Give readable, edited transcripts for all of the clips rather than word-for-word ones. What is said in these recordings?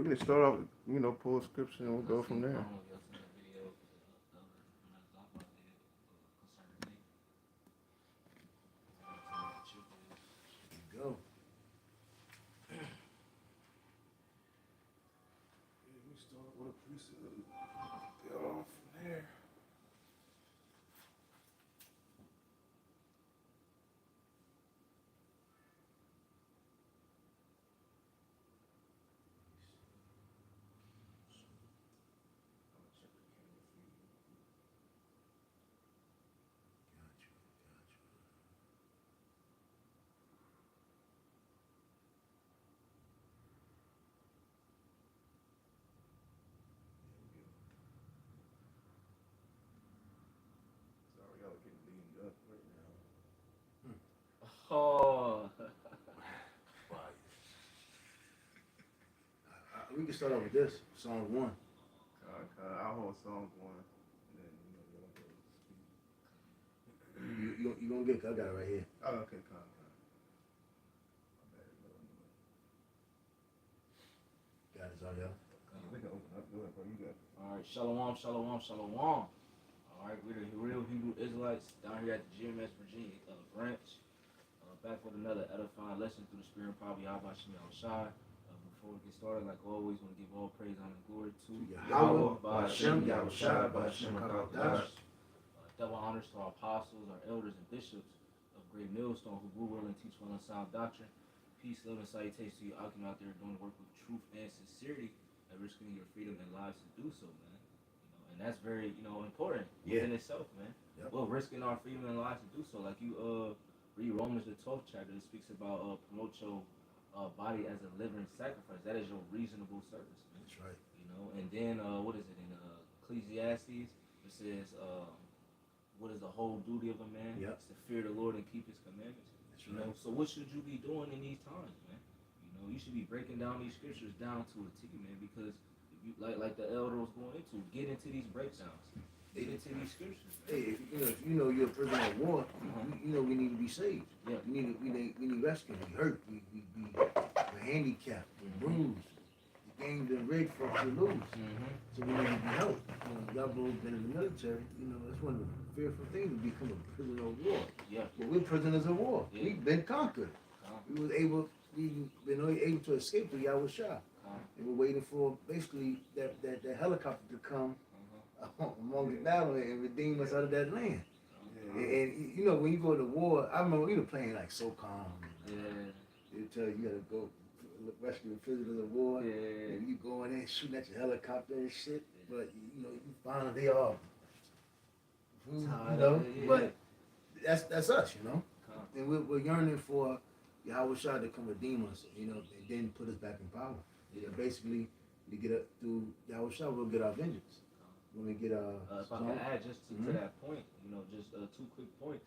can start off, pull a scripture and we'll go from there. Go. We start with a priesthood. Build off from there. Sorry, y'all are getting leaned up right now. Oh. We can start off with this, Psalm 1. I'll hold Psalms 1, and then, y'all go speak. You gonna get it? I got it right here. Oh, okay, con. Got it, Zariel. We can open up. Go ahead, bro. You got it. All right, shalom, shalom, shalom. All right, we're the real Hebrew Israelites down here at the GMS Virginia branch. Back with another edifying lesson through the Spirit and power of Yahweh Shem Shai. Before we get started, like always, want to give all praise, honor, and glory to Yahweh, Ba'Shem, Ba'Shem, Yahushua, Ba'Shem, HaKadosh. Double honors to our apostles, our elders, and bishops of Great Millstone who will and teach well and sound doctrine. Peace, love, and salutations to you, Akim, out there doing the work with truth and sincerity, and risking your freedom and lives to do so, man. And that's very, important within itself, man. Yep. Well, risking our freedom and lives to do so. Like you read Romans the 12th chapter, it speaks about promote your body as a living sacrifice. That is your reasonable service, man. That's right. And then what is it in Ecclesiastes? It says, what is the whole duty of a man? Yep. It's to fear the Lord and keep His commandments. That's right. So what should you be doing in these times, man? You should be breaking down these scriptures down to a T, man, because if you like the elder was going into, get into these breakdowns. Get into these scriptures. Hey, if you're a prisoner of war, we need to be saved. Yeah. We need rescue. We hurt. We're handicapped. We're bruised. The game's been rigged for us to lose. So we need to be helped. Y'all both been in the military. That's one of the fearful things to become a prisoner of war. Yeah. But we're prisoners of war. Yeah. We've been conquered. We've been able to escape through Yahweh Shah. And we're waiting for basically that helicopter to come among the battle and redeem us out of that land. And when you go to war, I remember we were playing like SOCOM. They tell you gotta go rescue the prisoners of war. Yeah. And you go in there shooting at your helicopter and shit. But you find they are. But that's us, And we're yearning for Yahweh Shah to come redeem us, and then put us back in power. Basically, to get up through Yahweh Shah, we'll get our vengeance. When we get if I can add just to that point, just two quick points.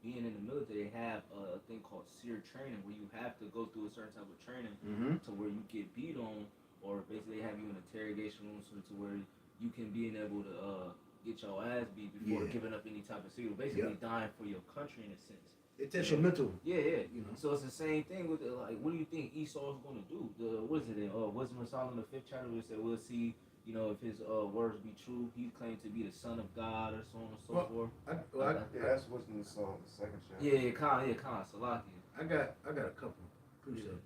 Being in the military, they have a thing called SEER training where you have to go through a certain type of training to where you get beat on, or basically they have you in an interrogation room to where you can be able to get your ass beat before giving up any type of secret. Basically dying for your country in a sense. It tests your mental. Yeah. So it's the same thing with what do you think Esau is going to do? What is it in Wisdom of Solomon, the 5th chapter? We said we'll see. If his words be true, he claimed to be the son of God or so on and so forth. That's what's in the song, the second chapter. Khan, Salakia. I got a couple. Appreciate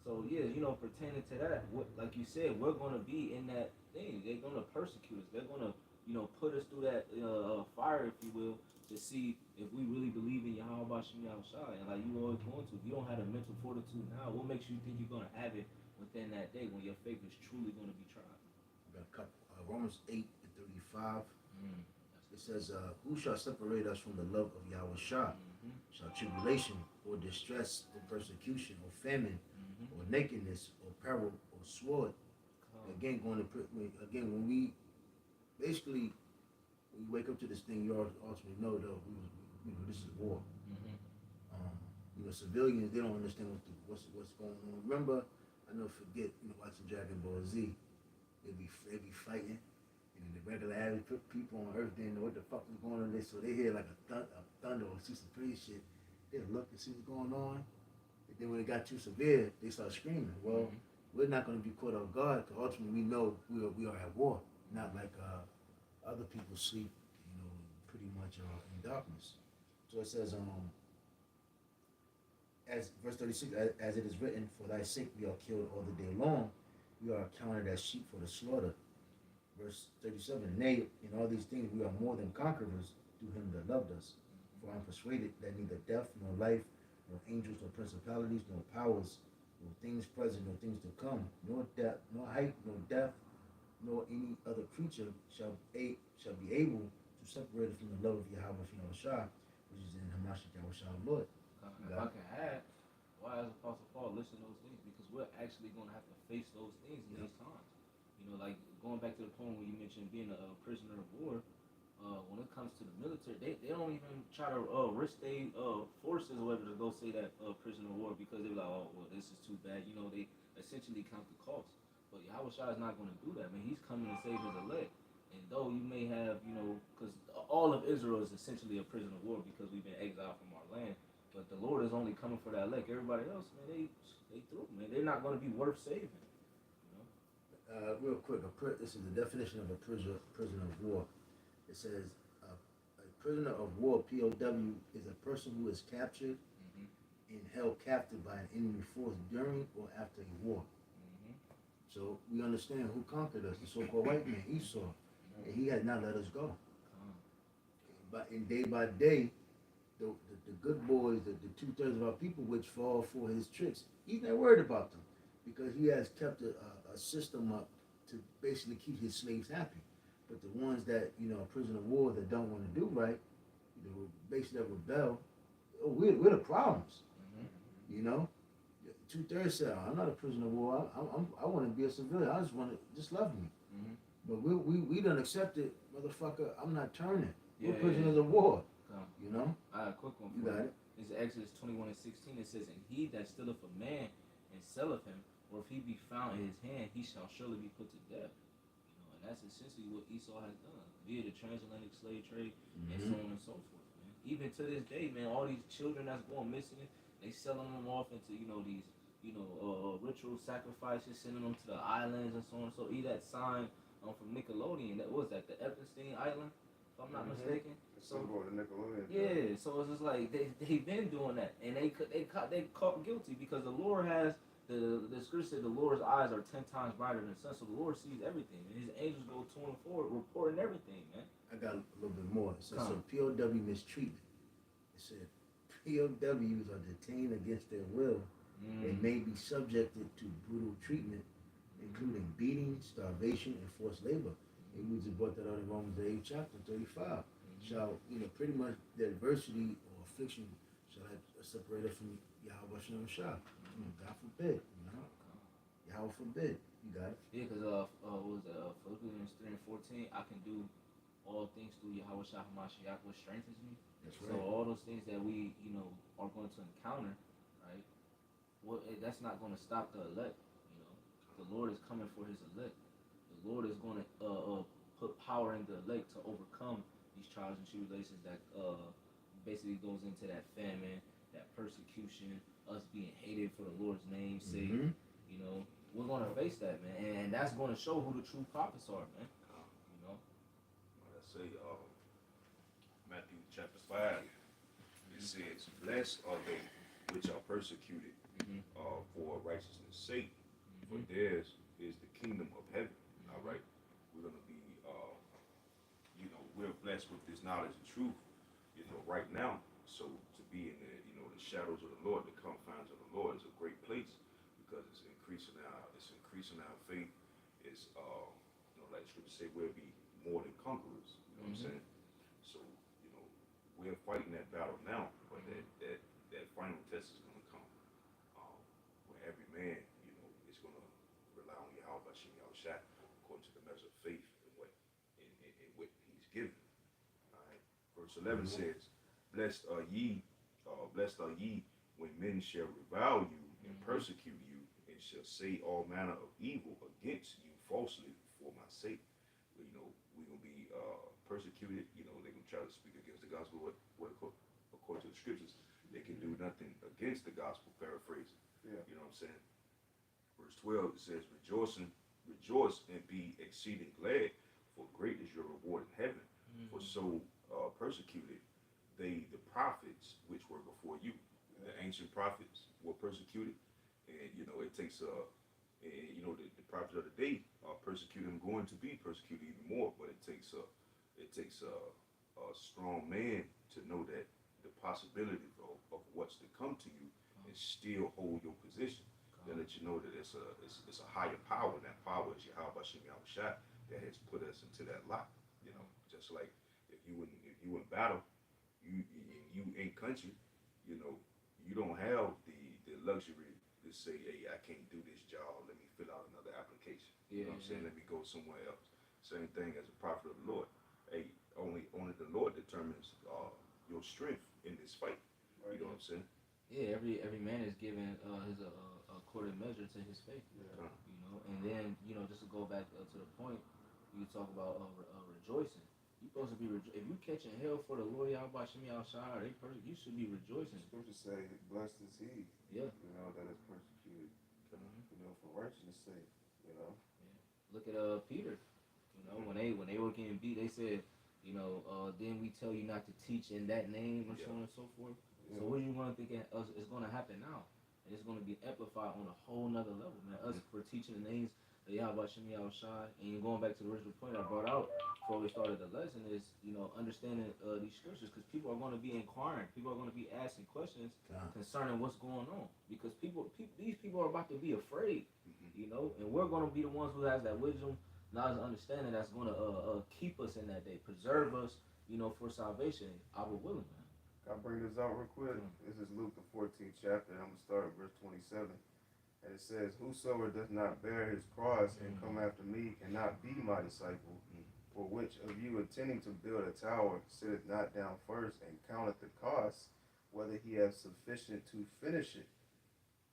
So pertaining to that, like you said, we're gonna be in that thing. They're gonna persecute us. They're gonna put us through that fire, if you will, to see if we really believe in Yahweh Shem Yahushua. And like you always going to, if you don't have the mental fortitude now, what makes you think you're gonna have it within that day when your faith is truly gonna be tried? Got a couple. Romans 8:35. It says, "Who shall separate us from the love of Yahweh Shah? Shall tribulation, or distress, or persecution, or famine, or nakedness, or peril, or sword?" Again, when we basically when you wake up to this thing, you ultimately know though, this is war. Civilians, they don't understand what's going on. Remember, I never forget, watching Dragon Ball Z. They be fighting, and the regular average people on Earth didn't know what the fuck was going on. So they hear like a thunder or see some pretty shit. They look and see what's going on. And then when it got too severe, they start screaming. Well, we're not going to be caught off guard because ultimately we know we are at war, not like other people sleep, pretty much in darkness. So it says, as verse 36, as it is written, for thy sake we are killed all the day long, we are counted as sheep for the slaughter. Verse 37, nay, in all these things we are more than conquerors through him that loved us. For I am persuaded that neither death, nor life, nor angels, nor principalities, nor powers, nor things present, nor things to come, nor depth, nor height, nor depth, nor any other creature shall be able to separate us from the love of Yahweh Shah, which is in Hamashiach Yahweh Shah Lord. If I can add, why is Apostle Paul listing those things? Because we're actually going to have to face those things in these times. Like going back to the point where you mentioned being a prisoner of war. When it comes to the military, they don't even try to risk their forces or whatever to go say that prisoner of war because they're like, oh, well, this is too bad. They essentially count the cost. But Yahweh Shai is not going to do that, man. He's coming to save his elect. And though you may have, because all of Israel is essentially a prisoner of war because we've been exiled from our land. But the Lord is only coming for that elect. Everybody else, man, they through, man. They're not going to be worth saving. Real quick, this is the definition of a prisoner of war. It says a prisoner of war, POW, is a person who is captured and held captive by an enemy force during or after a war. So we understand who conquered us, the so-called white man, Esau, and he had not let us go. But in day by day, the good boys, the 2/3 of our people which fall for his tricks, he's not worried about them because he has kept a system up to basically keep his slaves happy. But the ones that, are prisoner of war that don't want to do right, basically that rebel, we're the problems. 2/3 say, I'm not a prisoner of war. I want to be a civilian. I just want to just love me. But we done accepted, motherfucker. I'm not turning. We're prisoners of war. I have a quick one for you. Got it. It's Exodus 21:16. It says, and he that stealeth a man and selleth him, or if he be found in his hand, he shall surely be put to death. And that's essentially what Esau has done via the transatlantic slave trade and so on and so forth, man. Even to this day, man, all these children that's going missing, they selling them off into these ritual sacrifices, sending them to the islands and so on. So that sign from Nickelodeon, that was that the Epstein Island, if I'm not mistaken. So the Nickelodeon. Yeah, so it's just like they've been doing that, and they caught guilty because the Lord has the scripture said the Lord's eyes are 10 times brighter than the sun, so the Lord sees everything, and His angels go to and forward reporting everything, man. I got a little bit more. It says so POW mistreatment. It said POWs are detained against their will. They may be subjected to brutal treatment, including beating, starvation, and forced labor. And we just brought that out in Romans 8 chapter 35. Shall pretty much the adversity or affliction shall have separated from Yahweh Shah. God forbid, Yahweh forbid. You got it. Yeah, because what was it? Philippians 3:14. I can do all things through Yahweh Shah Hamashiach, which strengthens me. That's right. So all those things that we are going to encounter, right? Well, that's not going to stop the elect. The Lord is coming for His elect. The Lord is going to put power in the elect to overcome these trials and tribulations that basically goes into that famine, that persecution, us being hated for the Lord's name's sake. We're going to face that, man, and that's going to show who the true prophets are, man. Like I say, Matthew chapter 5, it says, "Blessed are they which are persecuted for righteousness' sake, for theirs is the kingdom of heaven." All right, we're going to be, we're blessed with this knowledge and truth, right now. So to be in the, the shadows of the Lord, the confines of the Lord, is a great place because it's increasing our faith. It's, like Scripture say, we'll be more than conquerors. You know what I'm saying? So, we're fighting that battle now, but that final test is going to come, where every man, is going to rely on Yahweh Bashim Yahushua according to the measure of faith and what He's given. All right. Verse 11 says, Blessed are ye when men shall revile you and persecute you, and shall say all manner of evil against you falsely for my sake. We're going to be persecuted. They're going to try to speak against the gospel. What according to the scriptures, they can do nothing against the gospel, paraphrase. Yeah. You know what I'm saying? Verse verse 12, it says, rejoice and be exceeding glad, for great is your reward in heaven. For so persecuted they the prophets which were before you. The ancient prophets were persecuted, and it takes the prophets of the day are persecuted and going to be persecuted even more. But it takes a strong man to know that the possibility of what's to come to you and still hold your position. That let you know that it's a higher power, and that power is Yahweh Hashem Yahushua that has put us into that lot. Just like if you in battle, you in country, you don't have the luxury to say, hey, I can't do this job, let me fill out another application. You know what I'm saying? Let me go somewhere else. Same thing as a prophet of the Lord. Hey, only the Lord determines your strength in this fight. Right. You know what I'm saying? Yeah, every man is given his according measure to his faith. Yeah. And then just to go back to the point, you talk about rejoicing. You're supposed to be if you catching hell for the Lord Yahweh Shem Yahushua, you should be rejoicing. Scripture say, blessed is he, that is persecuted, for righteousness' sake, Yeah. Look at Peter. When they were getting beat, they said, then we tell you not to teach in that name, or so on and so forth. Yeah. So what are you going to think is going to happen now? And it's going to be amplified on a whole nother level, man. Us for teaching the names of Yahweh Shem Yahushua, and going back to the original point I brought out before we started the lesson is, understanding these scriptures, because people are going to be inquiring, people are going to be asking questions concerning what's going on, because these people are about to be afraid, and we're going to be the ones who has that wisdom, knowledge, and understanding that's going to keep us in that day, preserve us, for salvation, our willing, man. Can I bring this out real quick? This is Luke the 14th chapter, and I'm going to start at verse 27. And it says, whosoever does not bear his cross and come after me cannot be my disciple. For which of you intending to build a tower sitteth not down first and counteth the cost, whether he have sufficient to finish it?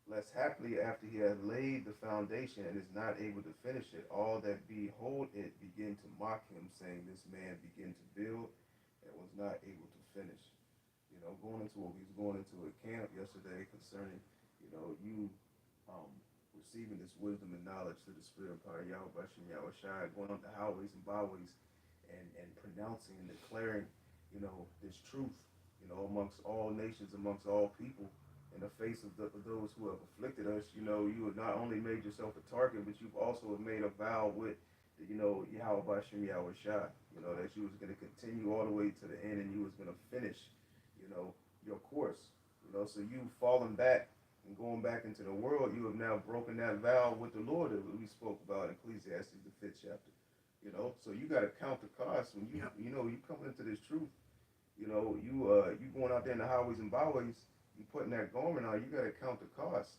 Lest haply after he hath laid the foundation and is not able to finish it, all that behold it begin to mock him, saying, this man began to build and was not able to finish. We was going into a camp yesterday concerning, you receiving this wisdom and knowledge through the Spirit of power, Yahweh Shem Yahushua, going on the highways and byways and pronouncing and declaring, this truth, amongst all nations, amongst all people, in the face of those who have afflicted us. You have not only made yourself a target, but you've also made a vow with, Yahweh Shem Yahushua, that you was going to continue all the way to the end, and you was going to finish, your course. So you've fallen back and going back into the world, you have now broken that vow with the Lord that we spoke about in Ecclesiastes, the 5th chapter. So you got to count the cost when you come into this truth. You going out there in the highways and byways, you putting that garment on, you got to count the cost.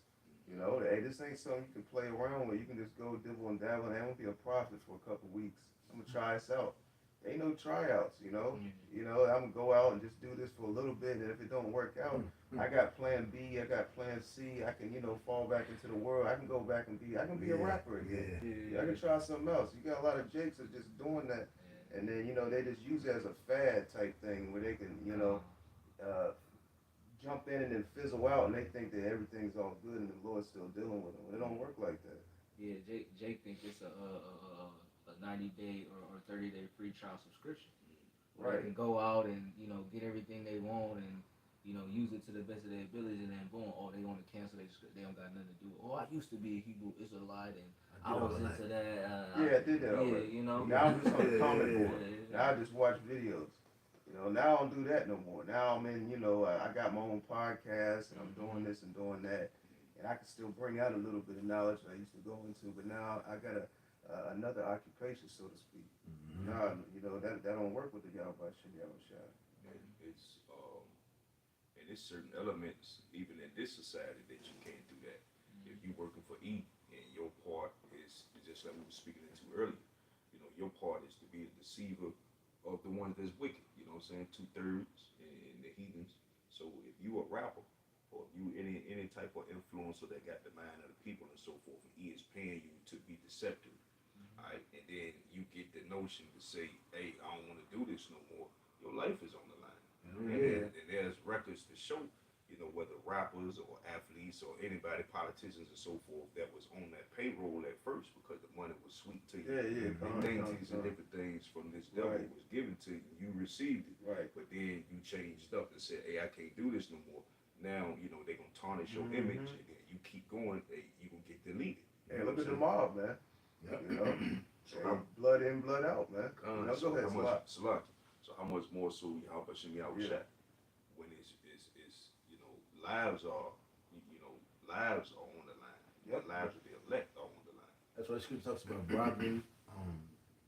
Hey, this ain't something you can play around with. You can just go dibble and dabble, and I'm gonna be a prophet for a couple weeks. I'm gonna try this out. Ain't no tryouts, I'm gonna go out and just do this for a little bit, and if it don't work out, I got plan B, I got plan C, I can, fall back into the world, I can go back and be a rapper again. I can try something else. You got a lot of jakes that just doing that, and then, they just use it as a fad type thing where they can, jump in and then fizzle out, and they think that everything's all good and the Lord's still dealing with them. It don't work like that. Yeah, Jake thinks it's a 90-day or 30-day free trial subscription. Right. They can go out and, get everything they want and, use it to the best of their ability, and then boom, they want to cancel their script. They don't got nothing to do. I used to be a Hebrew Israelite, and I was into that. I did that. Now I'm just on the comment board. Now I just watch videos. Now I don't do that no more. Now I'm in, I got my own podcast, and I'm doing this and doing that. And I can still bring out a little bit of knowledge that I used to go into, but now I got another occupation, so to speak. Now, that don't work with the Yahweh Shem Yahushua. And it's certain elements, even in this society, that you can't do that. If you're working for E, and your part is just like we were speaking into earlier, your part is to be a deceiver of the one that's wicked, 2/3 in the heathens. So if you a rapper, or if you any type of influencer that got the mind of the people and so forth, and he is paying you to be deceptive, all right, and then you get the notion to say, hey, I don't want to do this no more, your life is on the line. And there's records to show you know, whether rappers or athletes or anybody, politicians and so forth, that was on that payroll at first because the money was sweet to you. Yeah, And dainties and different things from this devil Right. was given to you. You received it. Right. But then you changed up and said, hey, I can't do this no more. Now, you know, they're going to tarnish your image. And then you keep going, hey, you're going to get deleted. Hey, look at the mob, man. Yep. You know, So hey, how, blood in, blood out, man. Now, so go ahead, how much, Salak. so how much more so Yahweh Shem Yahweh Yeah. Shai, when it's, you know, lives are, you know, lives are on the line. Yep. The lives of the elect are on the line. That's why the scripture talks about robbery,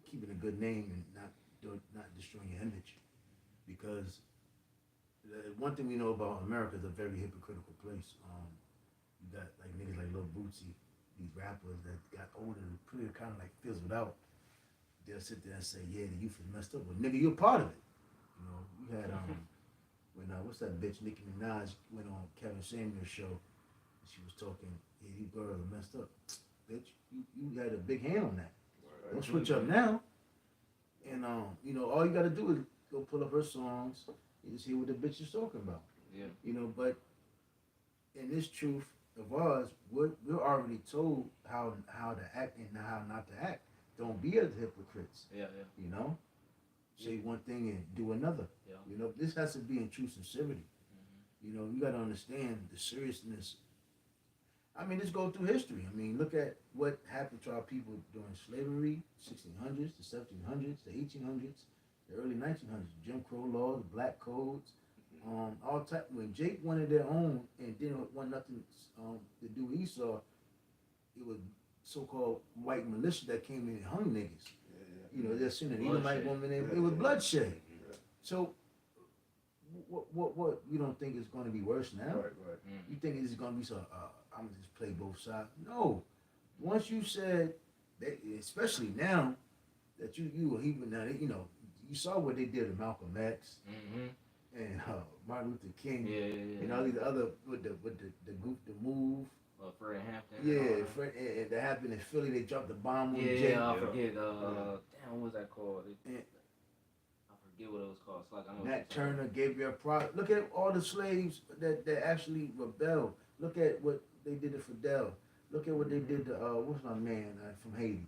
keeping a good name and not destroying your image. Because the one thing we know about America is a very hypocritical place. You got like niggas like Lil Bootsy, these rappers that got older and pretty kind of like fizzled out. They'll sit there and say, yeah, the youth is messed up. Well, nigga, you're part of it. You know, you had when what's that bitch Nicki Minaj went on Kevin Samuel's show. And she was talking, yeah, these girls are messed up. Bitch, you had a big hand on that. Don't switch up now. And you know, all you gotta do is go pull up her songs and just hear what the bitch is talking about. Yeah. You know, but in this truth of ours, we're already told how to act and how not to act. Don't be as hypocrites. Yeah. You know, say one thing and do another. Yeah. You know, this has to be in true sincerity. You know, you got to understand the seriousness. I mean, let's go through history. I mean, look at what happened to our people during slavery, 1600s, the 1700s, the 1800s, the early 1900s, Jim Crow laws, black codes, all type. When Jake wanted their own and didn't want nothing to do with Esau, it was so-called white militia that came in and hung niggas. You know, they're seeing an Edomite woman. It was bloodshed. So, what you don't think is going to be worse now? Right. You think it's going to be so? I'm gonna just play both sides. No. Once you said that, especially now that you now you know you saw what they did to Malcolm X and Martin Luther King and all these other with the group, the move. Fred Hampton. Yeah, and that happened in Philly. They dropped the bomb on Jake. Yeah, I forget. Damn, what was that called? I forget what it was called. It's like I know. Nat Turner, Gabriel Prosper. Look at all the slaves that actually rebelled. Look at what they did to Fidel. Look at what they did to what's my man from Haiti.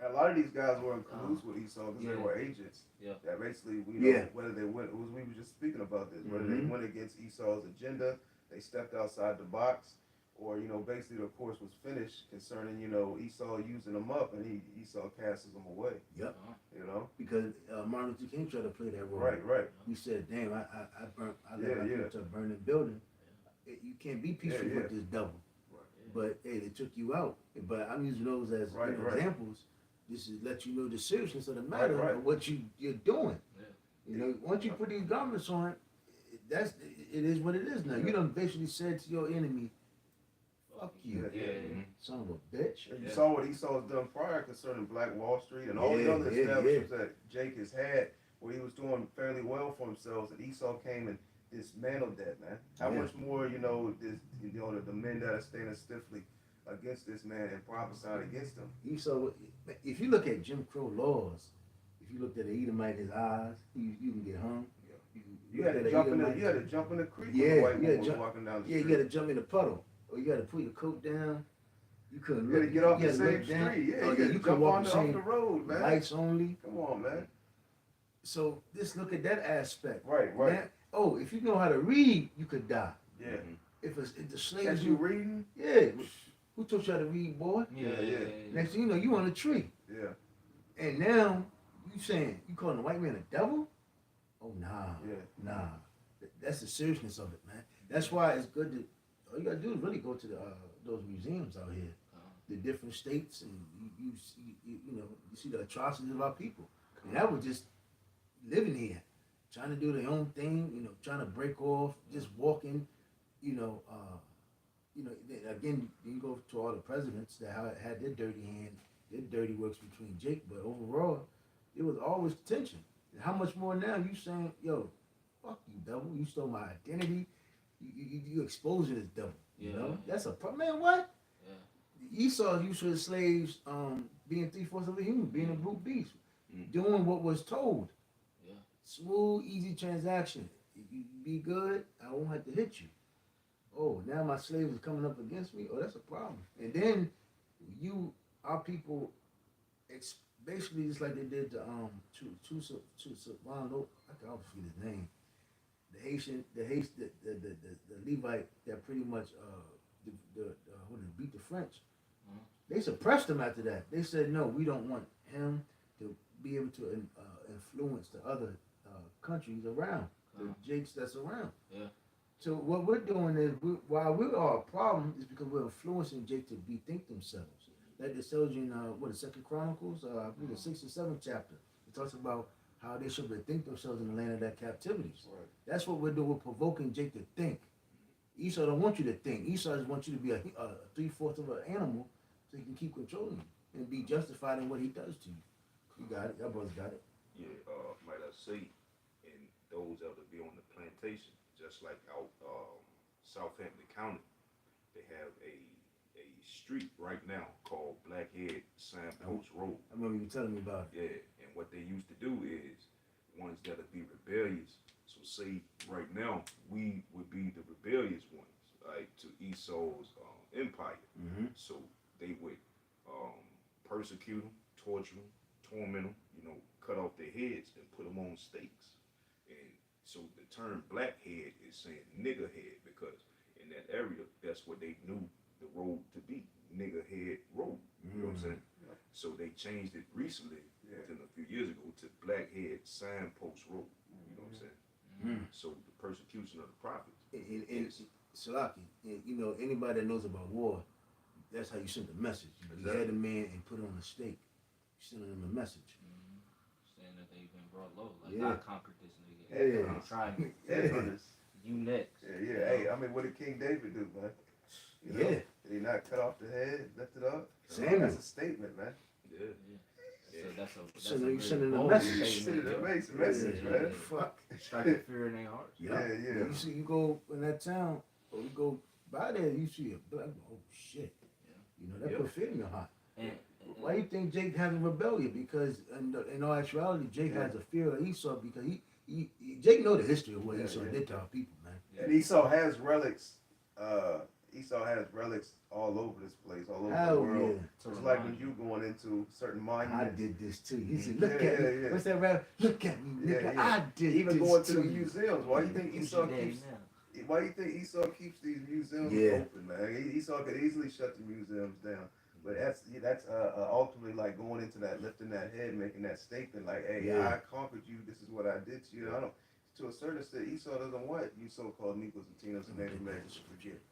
A lot of these guys were in cahoots with Esau because they were agents. Yeah. That basically, whether they went, we were just speaking about this, whether they went against Esau's agenda, they stepped outside the box, or, you know, basically the course was finished concerning, you know, Esau using them up and Esau casts them away. Yep. You know? Because Martin Luther King tried to play that role. Right. He said, damn, I let my people to a burning building. You can't be peaceful with this devil. Right. But, hey, they took you out. But I'm using those as examples. This is let you know the seriousness of the matter of what you're doing. Yeah. You know, once you put these garments on, it is what it is now. You done basically said to your enemy, fuck you, son of a bitch. And you saw what Esau has done prior concerning Black Wall Street and all the other establishments that Jake has had where he was doing fairly well for himself, and Esau came and dismantled that, man. How much more, you know, the men that are standing stiffly against this man and prophesying against him. Esau, if you look at Jim Crow laws, if you looked at an Edomite in his eyes, you can get hung. You had to jump in the creek when the white woman was walking down the street. Yeah, you had to jump in the puddle. Or you got to put your coat down. You couldn't You had to get off the same street. Yeah, you couldn't walk off the road, man. Lights only. Come on, man. So just look at that aspect. Right. Now, if you know how to read, you could die. Yeah. If the slaves As you reading? Yeah. Who taught you how to read, boy? Yeah. Next thing you know, you on a tree. Yeah. And now you saying you calling a white man a devil? Oh nah. Yeah. Nah. That's the seriousness of it, man. That's why it's good to all you gotta do is really go to those museums out here, the different states, and you see the atrocities of our people. And that was just living here, trying to do their own thing, trying to break off, just walking, again, you go to all the presidents that had their dirty hand, their dirty works between Jake, but overall, it was always tension. And how much more now you saying, yo, fuck you, devil, you stole my identity, you exposing this devil, you know? That's a problem, man, what? Yeah. Esau used to his slaves being 3/4 of a human, being a brute beast, doing what was told. Yeah. Smooth, easy transaction. if you be good, I won't have to hit you. Oh, now my slave is coming up against me. Oh, that's a problem. And then our people, basically just like they did to I don't know, I can always forget his name. The Levite that pretty much beat the French. Mhm. They suppressed him after that. They said no, we don't want him to be able to influence the other countries around, the jakes that's around. Yeah. So what we're doing is, while we are a problem, is because we're influencing Jake to bethink themselves. Like it tells you in the Second Chronicles, I believe the 6th and 7th chapter. It talks about how they should bethink themselves in the land of their captivities. Right. That's what we're doing. We're provoking Jake to think. Esau don't want you to think. Esau just wants you to be a 3/4 of an animal, so he can keep controlling you and be justified in what he does to you. You got it. Your brother's got it. Yeah, might I say, and those that would be on the plantation, just like out Southampton County, they have a street right now called Blackhead Signpost Road. I remember you telling me about it. Yeah, and what they used to do is ones that'll be rebellious. So say right now we would be the rebellious ones, like to Esau's empire. Mm-hmm. So they would persecute them, torture them, torment them, cut off their heads and put them on stakes. And so the term blackhead is saying nigger head because in that area, that's what they knew the road to be, nigger head road. You know what I'm saying? Yeah. So they changed it recently, Yeah. within a few years ago, to Blackhead Signpost Road. You know what I'm saying? Mm-hmm. So the persecution of the prophets. And Salaki, anybody that knows about war, that's how you send a message. You Exactly. had a man and put it on a stake. You sending him a message. Saying that they've been brought low. Like, Yeah. I conquered this nigga. Yeah. I'm trying to. Yeah. You next. Yeah, yeah. Hey, I mean, what did King David do, man? You know? Yeah. Did he not cut off the head, lift it up? Samuel. That's a statement, man. Yeah. So that's a So you very sending a bold message. statement, Sending a yo. message, Yeah, man. yeah. Fuck. Striking fear in their hearts. Yeah. Yeah. You see, you go in that town, or you go by there, you see a black. Oh shit. That Yeah. put fear in your heart. And Why do you think Jake has a rebellion? Because in all actuality, Jake has a fear of Esau because Jake know the history of what Yeah, Esau yeah. did to our people, man. And Esau has relics. Esau has relics all over this place, all over Hell the world. yeah. It's like when you going into certain I monuments. did this too. He said, "Look Yeah, at me." yeah. What's that rap? Look at me, nigga. Yeah, yeah. I did Even this going to too. the museums. Why you think Esau Daddy keeps? now. Why you think Esau keeps these museums Yeah. open, man? Esau could easily shut the museums down. But that's ultimately like going into that, lifting that head, making that statement, like, "Hey, Yeah. I conquered you. This is what I did to you." I don't. To a certain extent, Esau doesn't want you so-called Negroes and Latinos and Native Americans to forget.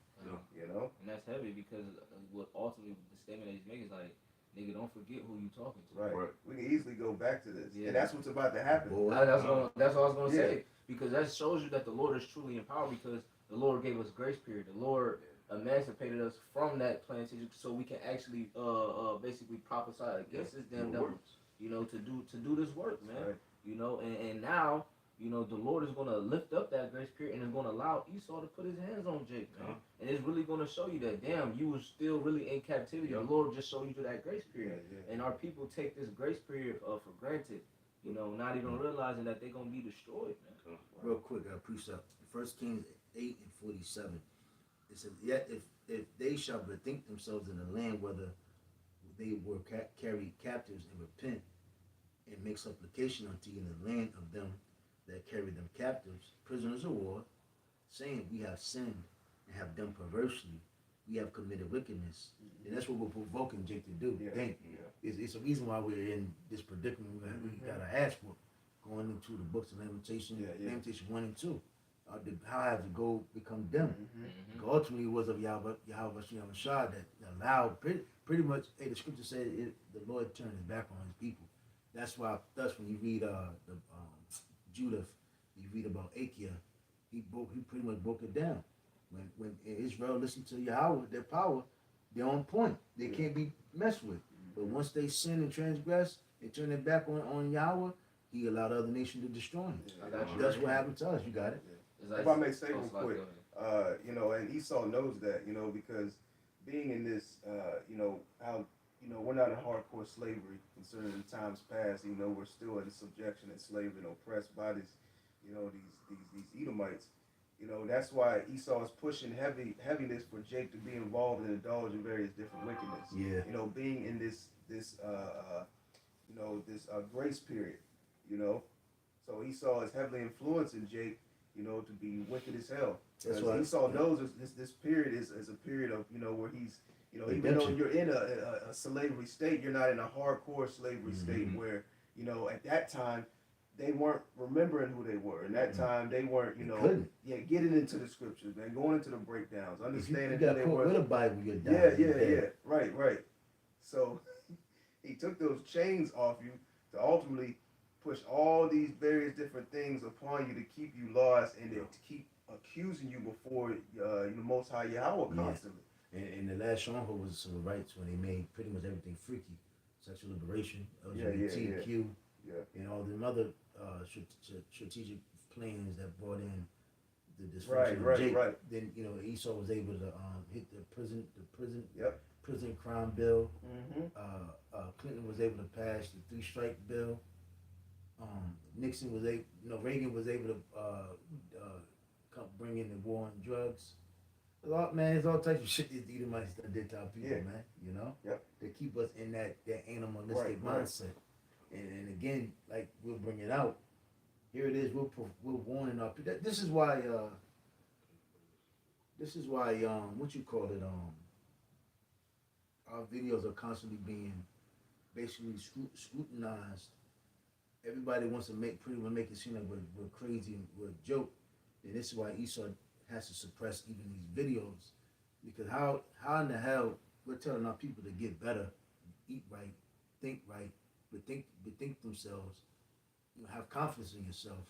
You know. And that's heavy because what ultimately the statement that he's making is like, nigga, don't forget who you talking to. Right. Right. We can easily go back to this, Yeah. and that's what's about to happen. Boy. That's what I was gonna Yeah. say, because that shows you that the Lord is truly in power, because the Lord gave us grace period. The Lord emancipated us from that plantation so we can actually basically prophesy against this damn devil, to do this work, man. Right. And now, the Lord is gonna lift up that grace period and is gonna allow Esau to put his hands on Jake, man. And it's really gonna show you that, damn, you was still really in captivity. The Lord just showed you to that grace period. Yeah. And our people take this grace period for granted, not even realizing that they're gonna be destroyed, man. Real quick, precept. 1 Kings 8:47. It says, "Yet if they shall bethink themselves in the land, whether they were carried captives, and repent, and make supplication unto you in the land of them that carried them captives, prisoners of war, saying, we have sinned and have done perversely, we have committed wickedness." And that's what we're provoking Jake to do. Yeah. Think. It's a reason why we're in this predicament. We got our ass whooped going into the books of Lamentation, Lamentation 1 and 2. How has the gold become dim? Mm-hmm. Mhm. Ultimately, it was of Yahweh Shah that allowed pretty much. Hey, the scripture said the Lord turned his back on his people. That's why. Thus, when you read Judith, you read about Achior. He pretty much broke it down. When Israel listened to Yahweh, their power, they're on point. They can't be messed with. But once they sin and transgress and turn their back on Yahweh, He allowed other nations to destroy him. I got you. That's what happened to us. You got it. It's If I may say oh, real slide, quick, go ahead. and Esau knows that, because being in this, how, we're not in hardcore slavery concerning the times past, we're still in subjection and slavery and oppressed by this you know, these Edomites. You know, that's why Esau is pushing heaviness for Jake to be involved and indulge in various different wickedness. Yeah. You know, being in this grace period. You know, so Esau is heavily influencing Jake, you know, to be wicked as hell. That's Because why Esau knows this period is a period of, you know, where he's, you know, even though redemption. you're in a slavery state, you're not in a hardcore slavery state where, you know, at that time they weren't remembering who they were. In that time they weren't, you know, couldn't. getting into the scriptures, man, going into the breakdowns, understanding If you who got they caught were. with a Bible, you're dying. Yeah. Right. So he took those chains off you to ultimately push all these various different things upon you to keep you lost and to keep accusing you before the Most High Yahweh constantly. And the last stronghold was civil rights when they made pretty much everything freaky. Sexual liberation, LGBTQ, and all them other strategic plans that brought in the dysfunction of Jake. Right. Then, you know, Esau was able to hit the prison crime bill. Mm-hmm. Clinton was able to pass the 3-strike bill. Nixon was Reagan was able to bring in the war on drugs. There's all types of shit that the Edomites did to our people, man. You know, to keep us in that animalistic mindset. And again, like we'll bring it out. Here it is. We're warning our people. This is why. What you call it? Our videos are constantly being basically scrutinized. Everybody wants to make it seem like we're crazy and we're a joke. And this is why Esau has to suppress even these videos, because how in the hell we're telling our people to get better, eat right, but think themselves, you know, have confidence in yourself,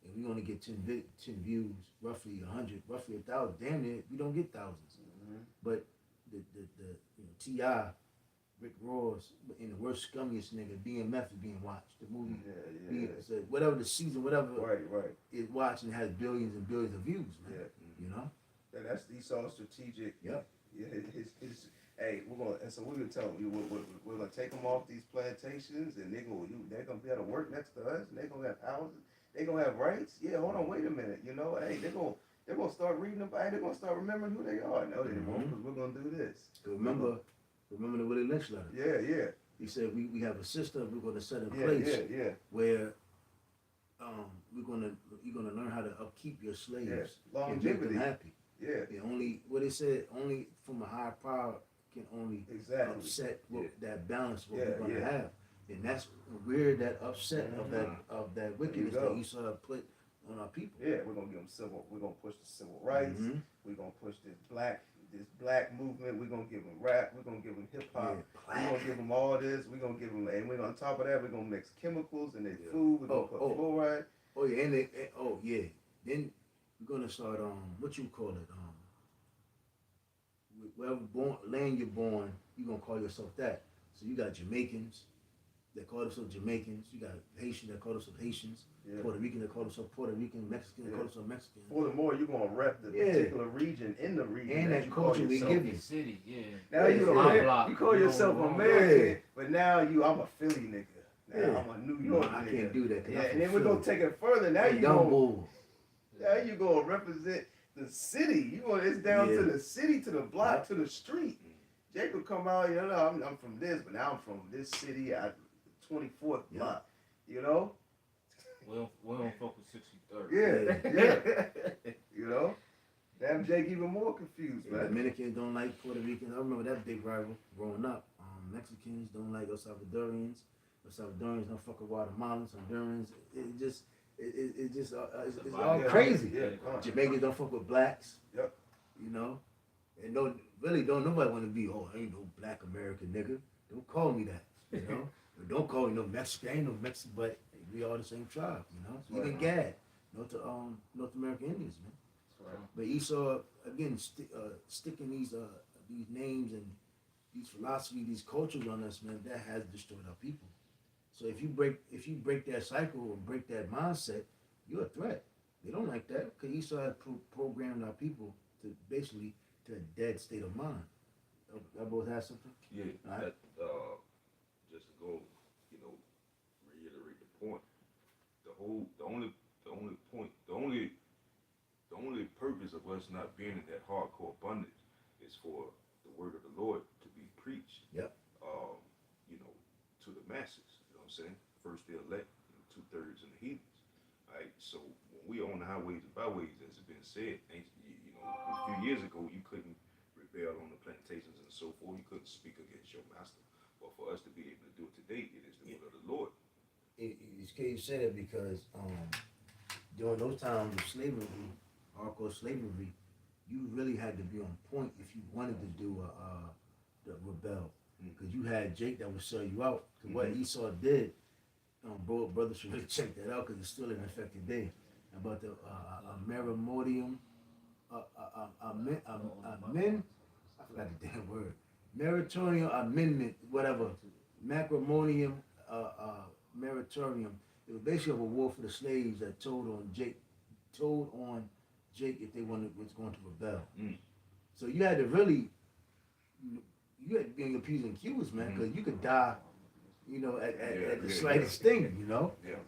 and we only get 10 views, roughly 100, roughly 1,000. Damn it, we don't get thousands. But the T.I., Rick Ross, and the worst scummiest nigga, BMF is being watched. The movie, whatever the season, whatever is watched and has billions and billions of views, man. You know? And that's Esau's strategic. Yep. Yeah, hey, we're gonna tell them we're gonna take them off these plantations, and they're gonna be able to work next to us, and they're gonna have houses, they're gonna have rights. Yeah, hold on, wait a minute. You know, hey, they're gonna start reading about it. They're gonna start remembering who they are. No, they won't, because we're gonna do this. Remember the Willie Lynch letter? Yeah. He said we have a system we're gonna set in place where you're gonna learn how to upkeep your slaves and make them happy. Only from a higher power can only upset that balance what we're gonna have. And that's where that upset of that wickedness that Esau put on our people. Yeah, we're gonna give them we're gonna push the civil rights, we're gonna push this black movement, we're gonna give them rap, we're gonna give them hip hop, we're gonna give them all this, we're gonna give them, and we're on top of that, we're gonna mix chemicals in their food, we're gonna put fluoride. Then we're gonna start what you call it, wherever land you're born, you're gonna call yourself that. So you got Jamaicans that call themselves Jamaicans, you got Haitians that call themselves Haitians, Puerto Rican that call themselves Puerto Rican, Mexican that call themselves Mexican. Furthermore, you're gonna rep the particular region in the region and that culture we give you. City, Now you call yourself American, but now I'm a Philly nigga. Now I'm a New York nigga. I can't do that. And then we're gonna take it further. Now you gonna represent the city. It's down to the city, to the block, to the street. Jacob come out, you know, I'm from this, but now I'm from this city at 24th block. You know. We don't fuck with 63rd. Yeah. You know. Damn, Jake even more confused, man. Dominicans don't like Puerto Ricans. I remember that big rival growing up. Mexicans don't like El Salvadorians. El Salvadorians don't fuck with Guatemalans, Hondurans. It's all crazy. Jamaicans don't fuck with blacks. Yep. You know, and don't nobody want to be, I ain't no black American nigga. Don't call me that. You know, don't call me no Mexican. I ain't no Mexican, but we all the same tribe. You know, so even Gad, North American Indians, man. Right. But Esau again sticking these names and these philosophies, these cultures on us, man, that has destroyed our people. So if you break that cycle or break that mindset, you're a threat. They don't like that because Esau had programmed our people to basically to a dead state of mind. I both have something. Yeah, right. Just to go, reiterate the point. The only point us not being in that hardcore bondage is for the word of the Lord to be preached. Yep. You know, to the masses. You know what I'm saying? First the elect, and 2/3 in the heathens. Right. So when we on the highways and byways, as it's been said, you know, a few years ago you couldn't rebel on the plantations and so forth. You couldn't speak against your master. But for us to be able to do it today, it is the will of the Lord. It's crazy you say that because during those times of slavery, hardcore slavery, you really had to be on point if you wanted to do the rebel, because you had Jake that would sell you out. Because what Esau did, brothers should really check that out because it's still in effect today. About the merimordium, I forgot the damn word, meritorium amendment, whatever, macrimonium, meritorium. It was basically a reward for the slaves that told on Jake if they was going to rebel. So you had to really, you had to be on your P's and Q's, man, because you could die, you know, at the slightest thing, you know. Yeah.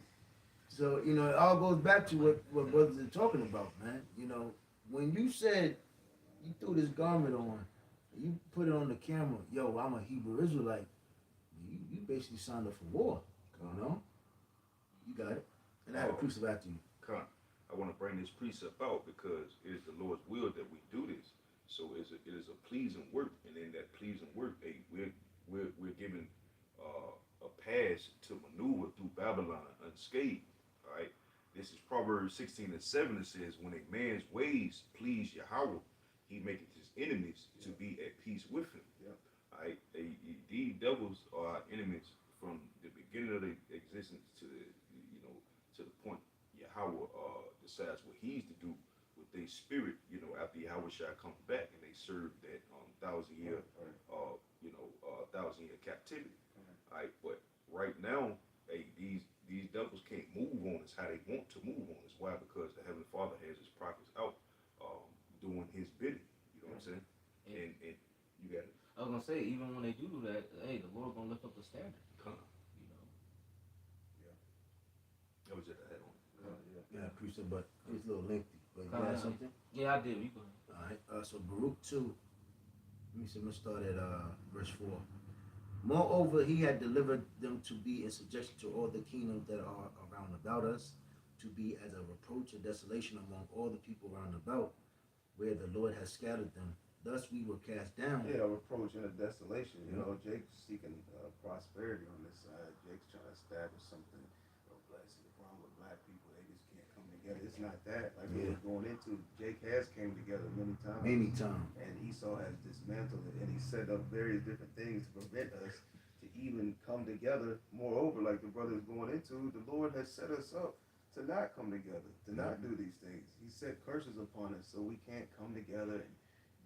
So, you know, it all goes back to what brothers are talking about, man. You know, when you said you threw this garment on, you put it on the camera, yo, I'm a Hebrew Israelite, you basically signed up for war, you know? You got it. And I had a precept after you. I want to bring this precept out because it is the Lord's will that we do this. So it is a pleasing work, and in that pleasing work, we're given a pass to maneuver through Babylon unscathed. All right. This is Proverbs 16:7. It says, "When a man's ways please Yahweh, he maketh his enemies to be at peace with him." Yep. All right. These devils are our enemies from the beginning of their existence to the point Yahweh decides what he's to do with their spirit, you know, after Yahweh shall come back and they serve that 1,000-year, 1,000-year captivity. All right, but right now, these devils can't move on us how they want to move on us. Why? Because the Heavenly Father has his prophets out doing his bidding. You know what I'm saying? And you got it. I was gonna say, even when they do that, hey, the Lord gonna lift up the standard. Come. You know. That was it I had on. Yeah, precept, but it's a little lengthy. But you had something? Yeah, I did. You go ahead. All right. So Baruch 2. Let's start at verse 4. Moreover, he had delivered them to be in subjection to all the kingdoms that are around about us, to be as a reproach and desolation among all the people round about, where the Lord has scattered them. Thus we were cast down. Yeah, reproach and a desolation. You know, Jake's seeking prosperity on this side. Jake's trying to establish something. See the problem with black people, they just can't come together. It's not that. Like we were going into, Jake has came together many times. Many times. And Esau has dismantled it, and he set up various different things to prevent us to even come together. Moreover, like the brother is going into, the Lord has set us up to not come together, to not do these things. He set curses upon us, so we can't come together and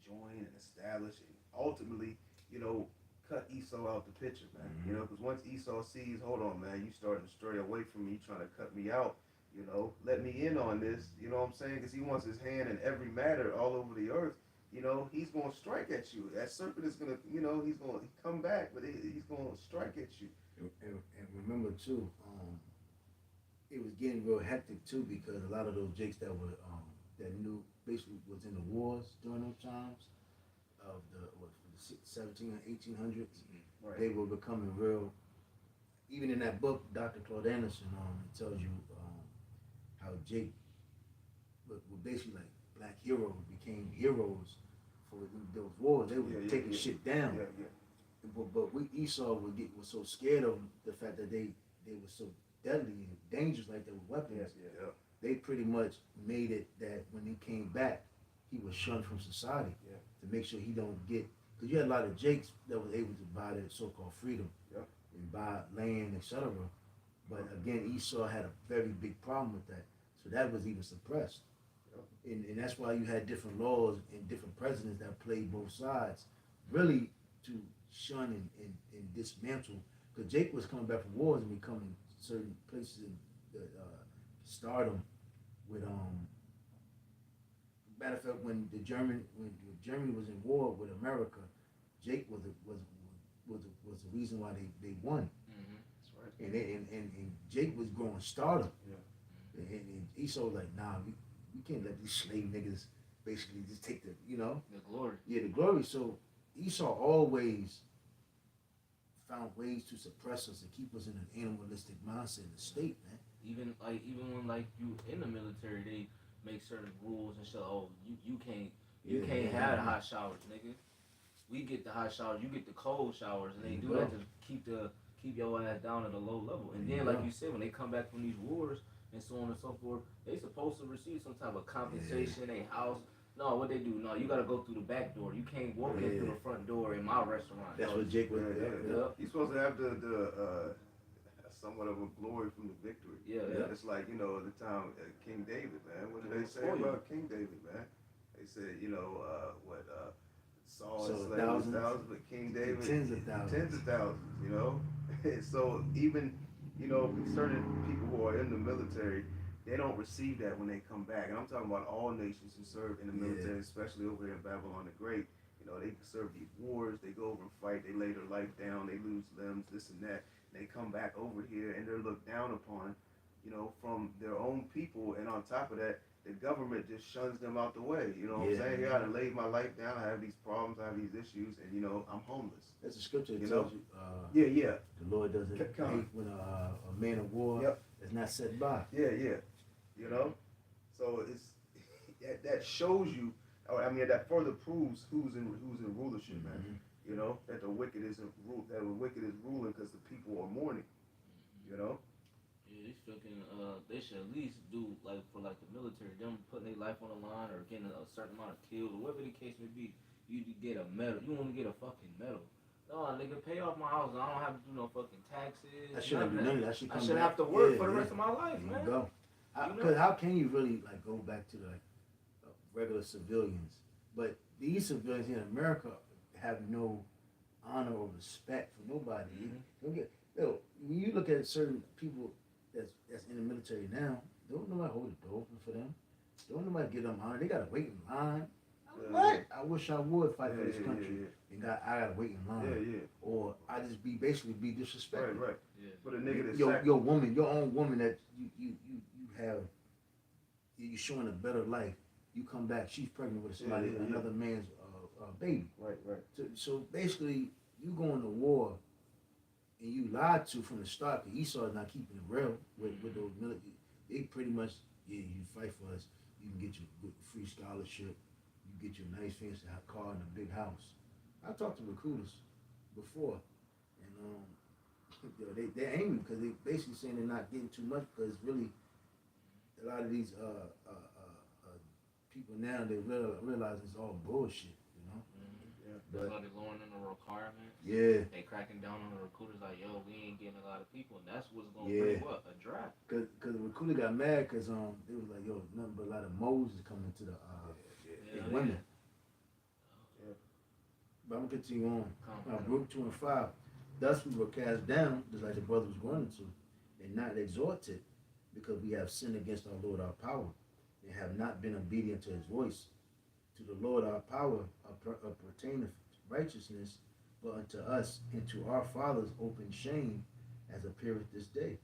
join and establish and ultimately, you know, cut Esau out the picture, man. You know, because once Esau sees, hold on, man, you starting to stray away from me, you trying to cut me out, you know, let me in on this, you know what I'm saying? Because he wants his hand in every matter all over the earth. You know, he's going to strike at you. That serpent is going to, you know, he's going to come back, but he's going to strike at you. And remember, too, it was getting real hectic, too, because a lot of those Jakes that were, that knew, basically was in the wars during those times of the 17 and 1800s, Right. they were becoming real. Even in that book, Dr. Claude Anderson, it tells you how Jake were basically like black heroes became heroes for those wars. They were taking shit down. But we Esau was so scared of the fact that they were so deadly and dangerous, like they were weapons. They pretty much made it that when he came back, he was shunned from society to make sure he don't get. Because you had a lot of Jakes that was able to buy their so-called freedom and buy land, etc. But again, Esau had a very big problem with that. So that was even suppressed. And that's why you had different laws and different presidents that played both sides, really to shun and dismantle. Because Jake was coming back from wars and becoming certain places in stardom with matter of fact, when Germany was in war with America, Jake was the reason why they won. That's right. And Jake was growing stardom. And Esau was like, nah, we can't let these slave niggas basically just take the, you know, The glory. yeah, the glory. So Esau always found ways to suppress us and keep us in an animalistic mindset and state, man. Even when like you in the military, they make certain rules and shit. Oh, you can't have the hot showers, nigga. We get the hot showers, you get the cold showers, and they do that to keep your ass down at a low level. And then, like you said, when they come back from these wars and so on and so forth, they supposed to receive some type of compensation, a house. No, what they do? No, you gotta go through the back door. You can't walk in through the front door in my restaurant. That's what Jake was. You're supposed to have the somewhat of a glory from the victory. Yeah. It's like, you know, the time King David, man. What did they say about King David, man? They said, you know, Saul slayed thousands, but King David tens of thousands, you know. So even, you know, certain people who are in the military, they don't receive that when they come back. And I'm talking about all nations who serve in the military, especially over there in Babylon the Great. You know, they serve these wars, they go over and fight, they lay their life down, they lose limbs, this and that. They come back over here and they're looked down upon, you know, from their own people. And on top of that, the government just shuns them out the way. You know what I'm saying? Here, I done laid my life down, I have these problems, I have these issues, and, you know, I'm homeless. That's a scripture that You tells know? you, Yeah. the Lord doesn't hate when a man of war is not set by. Yeah. You know? So it's that shows you, I mean, that further proves who's in rulership, man. You know, that the wicked is ruling because the people are mourning. You know? Yeah, they should at least do like for like the military, them putting their life on the line or getting a certain amount of kills or whatever the case may be. You get a medal. You want to get a fucking medal. No, nigga, pay off my house. I don't have to do no fucking taxes. I shouldn't do none of that. I should have to work for the rest of my life, there man. You go. Because how can you really like go back to like regular civilians? But these civilians in America have no honor or respect for nobody. Don't get, when you look at certain people that's in the military now, don't nobody hold the door open for them. Don't nobody give them honor. They gotta wait in line. What? I wish I would fight for this country. And I gotta wait in line. Or I just be disrespected. Right. Yeah. But a nigga that's your woman, your own woman that you have, you're showing a better life. You come back, she's pregnant with somebody, another man's baby. Right. So basically, you going to war, and you lied to from the start. Cause Esau is not keeping it real with those military. They pretty much, you fight for us. You can get your free scholarship. You get your nice fancy car and a big house. I talked to recruiters before, and they're angry because they basically saying they're not getting too much because really a lot of these people now they realize it's all bullshit, you know. That's why they're lowering the requirements. Yeah. They cracking down on the recruiters like, yo, we ain't getting a lot of people, and that's what's gonna bring what a draft. Cause the recruiter got mad because they was like, yo, nothing but a lot of Moses coming to the women. But I'm gonna continue on. Group 2 and 5. Thus we were cast down, just like the brother was going to, and not exalted, because we have sinned against our Lord our power, and have not been obedient to his voice. To the Lord our power pertaineth righteousness, but unto us and to our fathers open shame, as appeareth this day.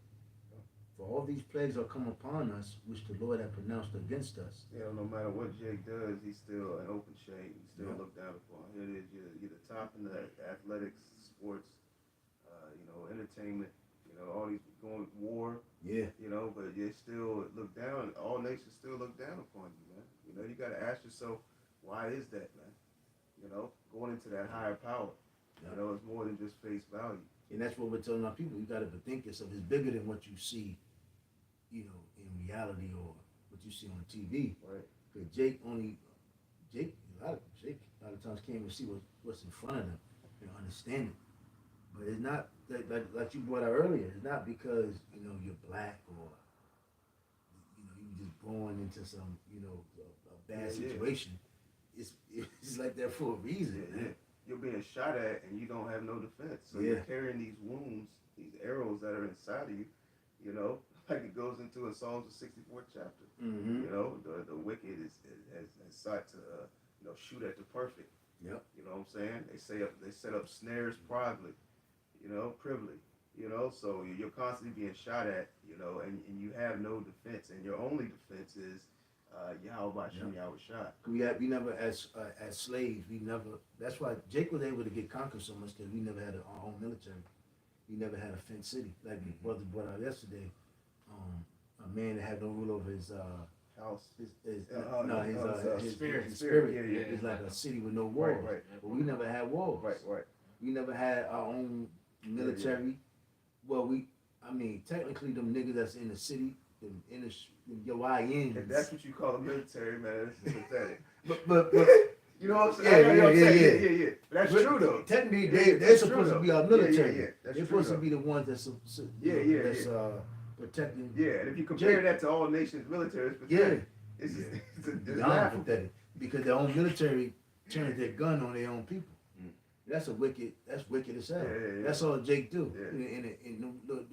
For all these plagues are come upon us, which the Lord hath pronounced against us. Yeah, no matter what Jake does, he's still an open shame. He's still looked down upon. Here it is, you're the top in the athletics, sports, entertainment, all these going war. Yeah. But you still look down. All nations still look down upon you, man. You got to ask yourself, why is that, man? Going into that higher power. It's more than just face value. And that's what we're telling our people. You got to think yourself. It's bigger than what you see, in reality or what you see on TV. Right. Because Jake, a lot of times can't even see what's in front of them and understand it. But it's not like you brought out earlier. It's not because you're black or you just born into some a bad situation. It's like that for a reason. Yeah. You're being shot at and you don't have no defense. So you're carrying these wounds, these arrows that are inside of you, like it goes into a Psalms the 64th chapter. Mm-hmm. The wicked has sought to shoot at the perfect. Yep. You know what I'm saying? They set up snares privily, privily. So you're constantly being shot at, and you have no defense, and your only defense is Yahweh Shem Yahweh Shah. We never as slaves, we never. That's why Jake was able to get conquered so much, because we never had our own military. We never had a fenced city, like my brother brought out yesterday. A man that had no rule over his House. his Spirit. Yeah. It's like a city with no walls. Right. But we never had walls. Right. We never had our own military. Well, technically, them niggas that's in the city, your YNs. If that's what you call the military, man, that's pathetic. But you know what I'm saying? Yeah. But that's true though. Technically, they're That's supposed true, to be our though. military. Yeah. That's They're true, supposed to be the ones that's protecting. Yeah, and if you compare that to all nations' military, it's pathetic. It's beyond laughable. pathetic, because their own military turns their gun on their own people. That's wicked as hell. Yeah. That's all Jake do. Yeah. And the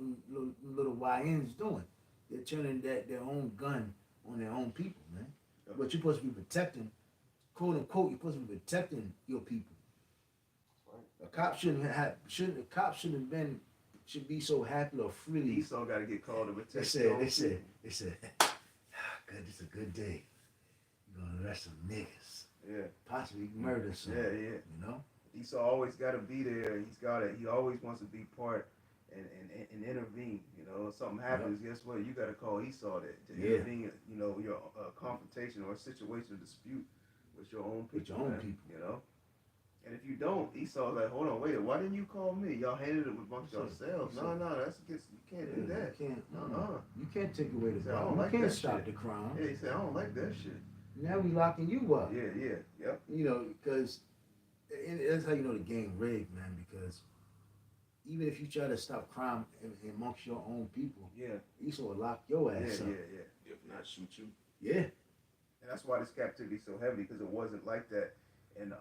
little YNs doing. They're turning their own gun on their own people, man. Yeah. But you're supposed to be protecting, quote unquote, you're supposed to be protecting your people. Right. A cop should be so happy or freely. Esau got to get called to protect. They said, good, it's a good day. You're gonna arrest some niggas. Yeah. Possibly murder some. Yeah. You know? Esau always got to be there. He always wants to be part and intervene. You know, if something happens, guess what? You got to call Esau to intervene. You know, your confrontation or situation, dispute with your own people. You know, and if you don't, Esau's like, hold on, wait, why didn't you call me? Y'all handled it amongst yourselves. No, that's against. You can't do that. You can't. You can't take away the He said, I don't crime. like You can't that stop shit. the crime. Yeah, he said, I don't like that shit. Now we locking you up. Yep. You know, because that's how you know the game rigged, man. Because even if you try to stop crime amongst your own people, Esau will lock your ass up. If not, shoot you. Yeah. And that's why this captivity is so heavy, because it wasn't like that. And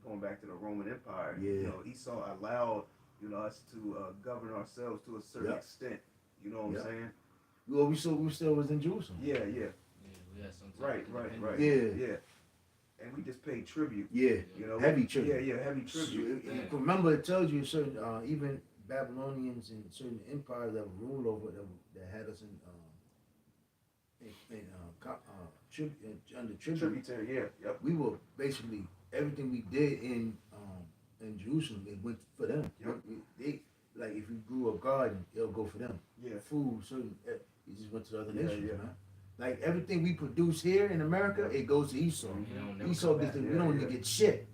going back to the Roman Empire, Esau allowed us to govern ourselves to a certain extent. You know what I'm saying? Well, we still was in Jerusalem. Yeah. We had some Right. Yeah. And we just paid tribute. Yeah. Heavy tribute. Yeah, heavy tribute. Remember, it tells you certain even Babylonians and certain empires that ruled over that had us under tribute. Tributary, yep. We were basically everything we did in Jerusalem. It went for them. Yep. They like if you grew a garden, it'll go for them. Yeah. Food, certain it just went to the other Yeah, nations, yeah. man. Like everything we produce here in America, it goes to Esau. Esau gets we don't even get shit.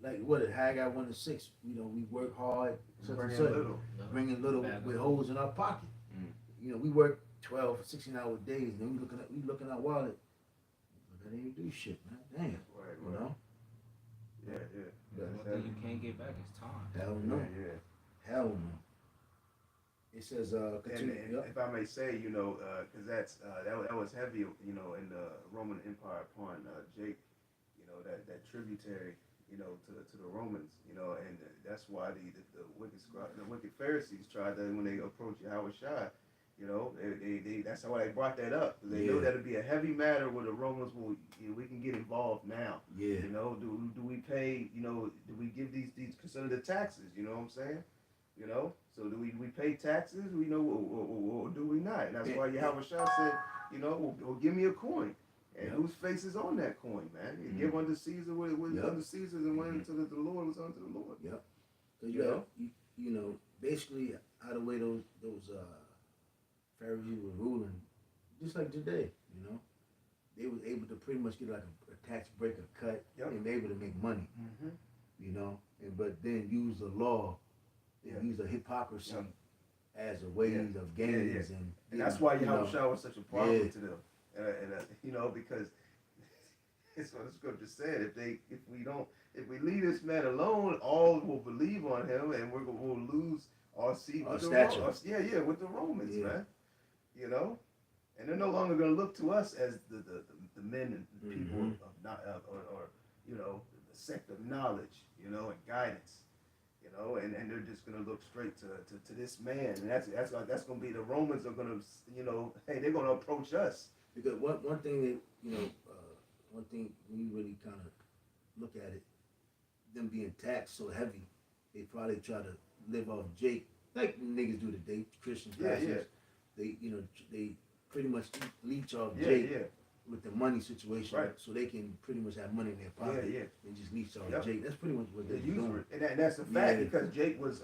Like what Haggai 1:6, we work hard, bringing little with holes in our pocket. We work 12, 16-hour days, and then we looking at wallet. That ain't do shit, man. Damn. Right. You know? Yeah. One thing you can't get back is time. Hell no. Yeah. Hell no. It says, And if I may say, because that was heavy, in the Roman Empire upon Jake, that tributary, to the Romans, and that's why the wicked Pharisees tried that when they approached Yahweh Shai, they that's why they brought that up. They know that'd be a heavy matter where the Romans will, we can get involved now. Yeah. Do we pay, do we give these consider the taxes, you know what I'm saying? So do we pay taxes? Or do we not? And that's why Yahweh Shah said, well, give me a coin. And whose face is on that coin, man? You give unto Caesar what is unto Caesar, and what unto the Lord was unto the Lord. Yep. So basically, out of the way those Pharisees were ruling, just like today, they was able to pretty much get like a tax break, a cut, and be able to make money. But then use the law and use the hypocrisy as a way of gains. And that's why Yahweh Shah was such a problem to them. Because it's what the scripture said. If we leave this man alone, all will believe on him, and we'll lose our seat with with the Romans, man. And they're no longer going to look to us as the men and people of not or the sect of knowledge, and guidance. And they're just gonna look straight to this man, and that's gonna be the Romans are gonna, hey, they're gonna approach us. Because one thing that one thing when you really kind of look at it, them being taxed so heavy, they probably try to live off Jake like niggas do today, Christians, pastors. They they pretty much leech off Jake with the money situation, Right. so they can pretty much have money in their Yeah, pocket yeah. and just leech off Yep. Jake. That's pretty much what The they're doing. usury, and that's a fact Yeah. because Jake was,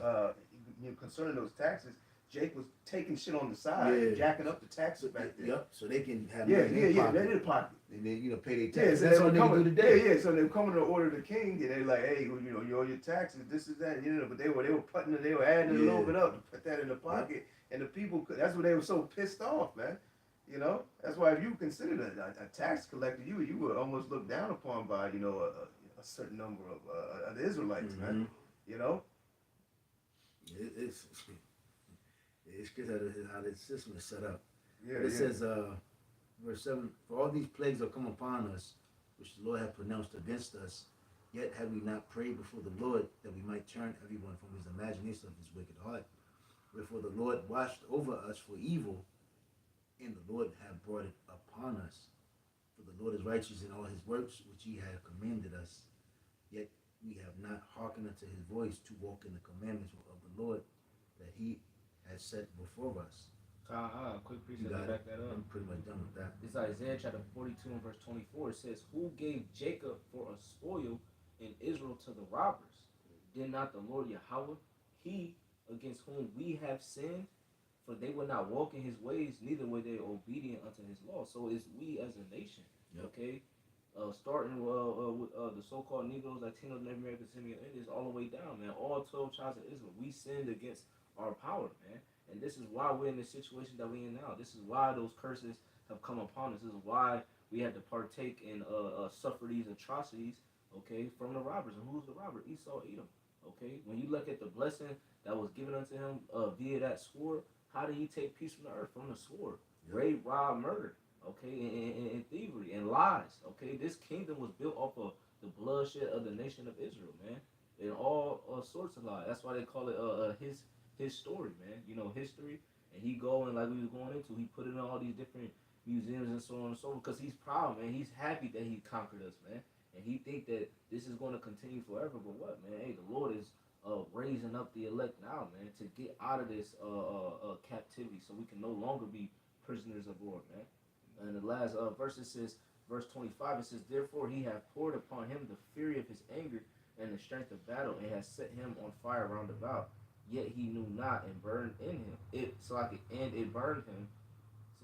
concerning those taxes. Jake was taking shit on the side, Yeah. jacking up the taxes back there. Yep. So they can have Yeah, money in yeah, their yeah. pocket. They in pocket. And then pay their Yeah, taxes. so That's they all were they coming. do today. Yeah, yeah. So they were coming to order the king, and they like, hey, you owe your taxes. This is that, But they were putting it, they were adding a little Yeah. bit up to put that in the pocket, and the people. That's why they were so pissed off, man. That's why if you considered a tax collector, you were almost looked down upon by a certain number of the Israelites, man. It's because how the system is set up. Yeah, It yeah. says, verse 7, for all these plagues are come upon us, which the Lord hath pronounced against us, yet have we not prayed before the Lord that we might turn everyone from his imagination of his wicked heart. Wherefore the Lord watched over us for evil, and the Lord hath brought it upon us. For the Lord is righteous in all his works which he hath commanded us, yet we have not hearkened unto his voice to walk in the commandments of the Lord that he has set before us. Quick You precept to got back it. that up. I'm pretty much done with that. It's Isaiah chapter 42 and verse 24. It says, who gave Jacob for a spoil and Israel to the robbers? Did not the Lord Yahweh, he against whom we have sinned? For they would not walk in his ways, neither were they obedient unto his law. So it's we as a nation, Yep. okay? Starting with the so-called Negroes, Latinos, Native Americans, Indians, all the way down, man. All 12 tribes of Israel. We sinned against our power, man. And this is why we're in the situation that we're in now. This is why those curses have come upon us. This is why we had to partake and suffer these atrocities, okay, from the robbers. And who's the robber? Esau, Edom, okay? When you look at the blessing that was given unto him via that sword, how did he take peace from the earth? From the sword. Yep. Rape, rob, murder, okay, and thievery and lies, okay? This kingdom was built off of the bloodshed of the nation of Israel, man. And all sorts of lies. That's why they call it his story, man. History. And he going, like we was going into, he put it in all these different museums and so on and so on, because he's proud, man. He's happy that he conquered us, man. And he think that this is going to continue forever. But what, man? Hey, the Lord is raising up the elect now, man, to get out of this captivity, so we can no longer be prisoners of war, man. And the last verse, it says, verse 25, it says, therefore he hath poured upon him the fury of his anger and the strength of battle, and has set him on fire round about. Yet he knew not, and burned in him. It burned him.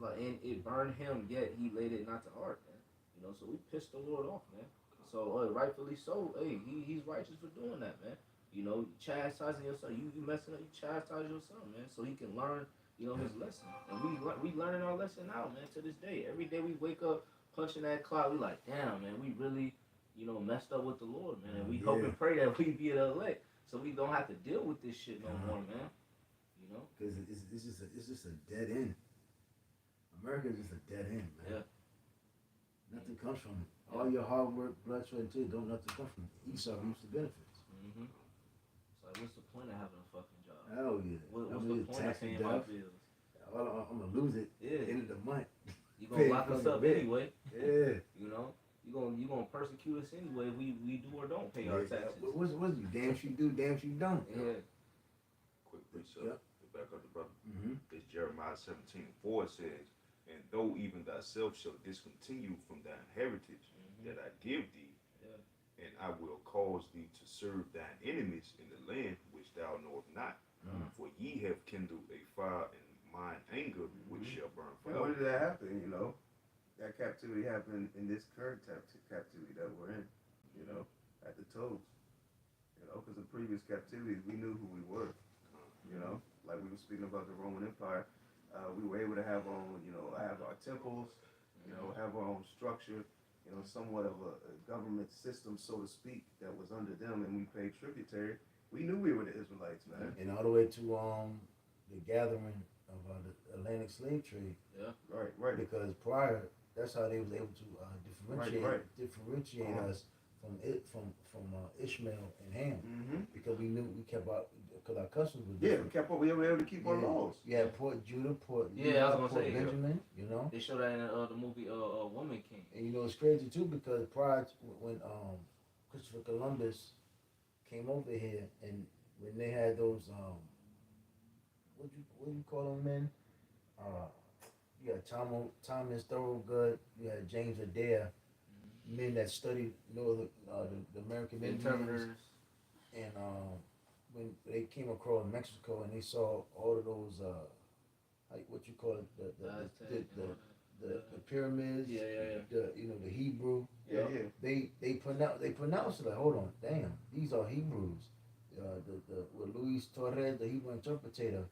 And it burned him, yet he laid it not to heart, man. So we pissed the Lord off, man. So rightfully so. Hey, he's righteous for doing that, man. Chastising your son. You messing up, you chastise your son, man, so he can learn, his lesson. And we learning our lesson now, man, to this day. Every day we wake up punching that clock, we like, damn, man, we really, messed up with the Lord, man. And we hope and pray that we be the elect, so we don't have to deal with this shit no more, man. Because it's just a dead end. America is just a dead end, man. Yeah. Nothing comes from it. All your hard work, blood, sweat, and tears, nothing comes from it. Esau reaps the benefits. Mm-hmm. It's like, what's the point of having a fucking job? Hell yeah. What's the point of paying my bills? I'm going to lose it at the end of the month. You gonna lock us up anyway. Yeah. You gonna persecute us anyway if we do or don't pay our taxes. What's you? Damn if you do, damn if you don't. Yeah. Quick precept to back up the brother. Mm-hmm. It's Jeremiah 17:4 says, and though even thyself shall discontinue from thine heritage that I give thee, and I will cause thee to serve thine enemies in the land which thou knowest not. For ye have kindled a fire in mine anger, which shall burn When forever. did that happen? That captivity happened in this current captivity that we're in. At the toes. Because in previous captivities we knew who we were. Like we were speaking about the Roman Empire, we were able to have our own, have our temples, have our own structure, somewhat of a government system, so to speak, that was under them, and we paid tributary. We knew we were the Israelites, man. And all the way to the gathering of the Atlantic slave trade. Yeah. Right. Because prior, that's how they was able to differentiate us from Ishmael and Ham. Mm-hmm. Because we kept because our customs were Yeah, different. we were able to keep our laws. You had Port Judah, Port Yeah, I was gonna say, Benjamin, They showed that in the movie Woman King. And it's crazy too because prior to when Christopher Columbus came over here, and when they had those what do you call them, men? You had Thomas Thorogood. You had James Adair, men that studied, the American Indians. Interpreters. And when they came across Mexico and they saw all of those, what you call it, the pyramids, the Hebrew. Yeah. They pronounced it like, hold on, damn, these are Hebrews. With Luis Torres, the Hebrew interpreter,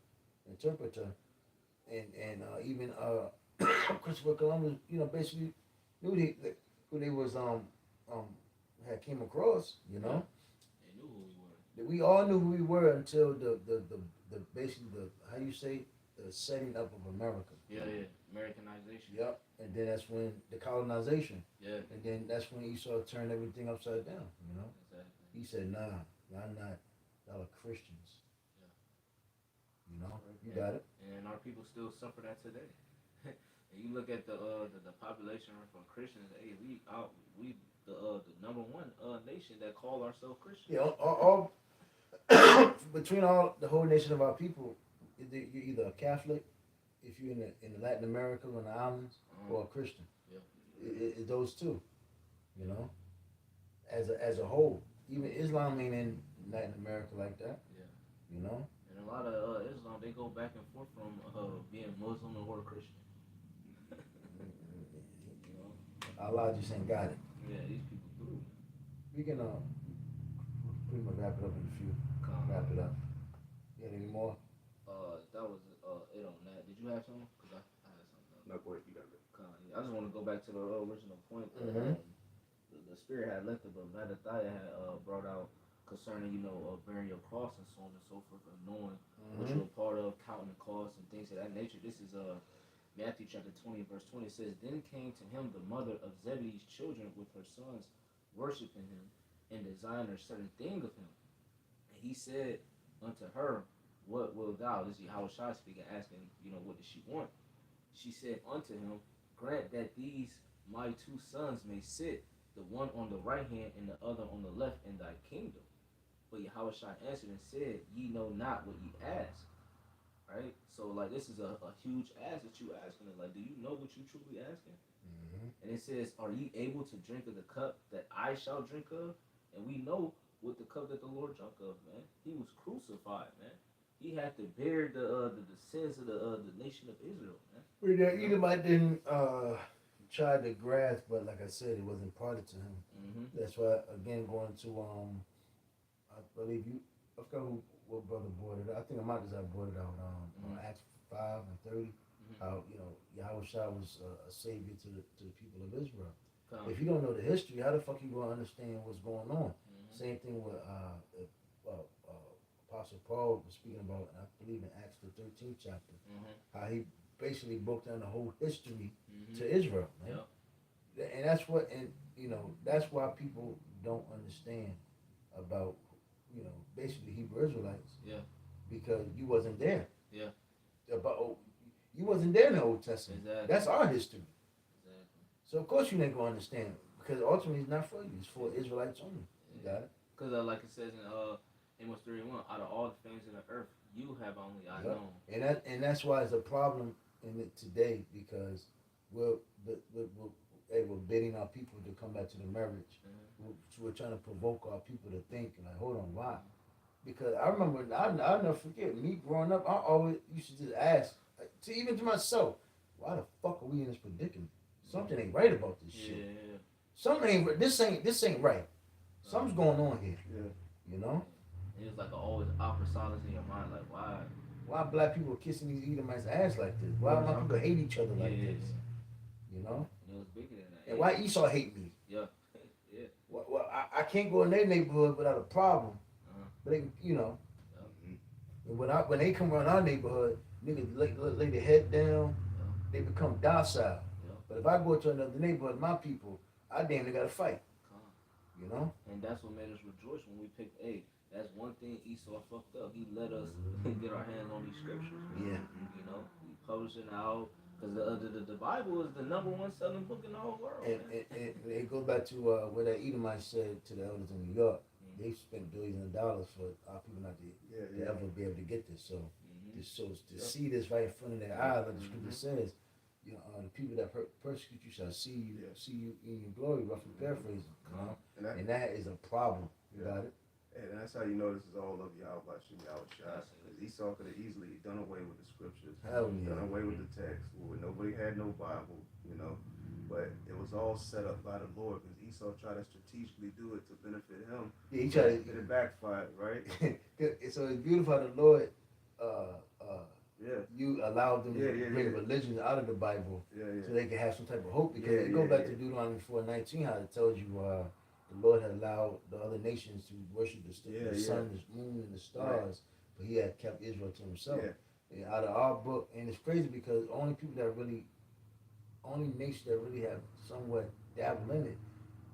and even Christopher Columbus, basically knew who they was had came across, They knew who we were. We all knew who we were until the basically how you say, the setting up of America. Yeah. Americanization. Yep. And then that's when the colonization. Yeah. And then that's when Esau turned everything upside down. Exactly. He said, "Nah, y'all not. Y'all are Christians." Yeah. You got it. And our people still suffer that today. And you look at the population from Christians. Hey, we the number one nation that call ourselves Christians. Yeah. All between the whole nation of our people, you're either a Catholic, if you're in Latin America on the islands, or a Christian. Yeah. It those two. As a whole, even Islam ain't in Latin America like that. Yeah. And a lot of Islam, they go back and forth from being Muslim or Christian. Allah just ain't got it. Yeah, these people do. We can pretty much wrap it up in a few. Wrap it up. You got any more? That was it on that. Did you have something? Cause I had something else. No, go ahead. You got it. I just want to go back to the original point that the spirit had left it, but Mattathiah had brought out concerning, bearing your cross and so on and so forth, and knowing what you're a part of, counting the cost and things of that nature. This is Matthew chapter 20, verse 20. It says, "Then came to him the mother of Zebedee's children with her sons, worshiping him, and desiring a certain thing of him. And he said unto her, What wilt thou?" This is Yahushua speaking, asking, what does she want? She said unto him, "Grant that these my two sons may sit, the one on the right hand and the other on the left in thy kingdom." But Yahushua answered and said, "Ye know not what ye ask." Right? So, this is a huge ask that you asking. Do you know what you truly asking? And it says, "Are ye able to drink of the cup that I shall drink of?" And we know what the cup that the Lord drank of, man. He was crucified, man. He had to bear the sins of the nation of Israel, man. Edomite didn't try to grasp, but like I said, it was imparted to him. That's why, again, going to I believe I forgot what brother brought it. I think Amatazai brought it out on Acts 5 and 30. How Yahushua was a savior to the people of Israel. If you don't know the history, how the fuck you gonna understand what's going on? Same thing with Apostle Paul was speaking about, I believe in Acts the 13th chapter, how he basically broke down the whole history to Israel, man. Yep. And that's what, that's why people don't understand about, basically Hebrew Israelites. Yeah. Because you wasn't there. Yeah. You wasn't there in the Old Testament. Exactly. That's our history. Exactly. So of course you ain't gonna understand, because ultimately it's not for you. It's for Israelites only. You got it. Because like it says in Amos 31, out of all the things in the earth, you have only I known. And that's why it's a problem in it today, because we're bidding our people to come back to the marriage. We're trying to provoke our people to think, hold on, why? Because I remember, I'll never forget, me growing up, I always used to just ask, even to myself, why the fuck are we in this predicament? Something ain't right about this shit. Yeah. Something ain't, this ain't right. Something's going on here. Yeah. It was always opera silence in your mind, why? Why black people kissing these Edomites' ass like this? Why my people hate each other like this? And it was bigger than that. And why Esau hate me? Yeah. Well, I can't go in their neighborhood without a problem. But they, when they come around our neighborhood, niggas lay their head down, they become docile. But if I go to another neighborhood, my people, I damn near gotta fight. And that's what made us rejoice when we picked that's one thing Esau fucked up. He let us get our hands on these scriptures. Yeah. We publish it out. Because the Bible is the number one selling book in the whole world. And it goes back to what that Edomite said to the elders in New York. They spent billions of dollars for our people not to ever be able to get this. So to see this right in front of their eyes, like the scripture says, the people that persecute you shall see you in your glory, roughly paraphrasing, and that is a problem. You got it? And that's how you know this is all of Yahweh Shai. Because Esau could have easily done away with the scriptures, done away with the text. Nobody had no Bible, but it was all set up by the Lord because Esau tried to strategically do it to benefit him. Yeah, he tried to. It backfired, right? So it's beautiful how the Lord, Yeah. you allowed them to bring religion out of the Bible, so they can have some type of hope. Because it goes back to Deuteronomy 4:19, how it tells you the Lord had allowed the other nations to worship the sun, the moon, and the stars, but He had kept Israel to Himself. And out of our book, and it's crazy because only nation that really have somewhat dabbled in it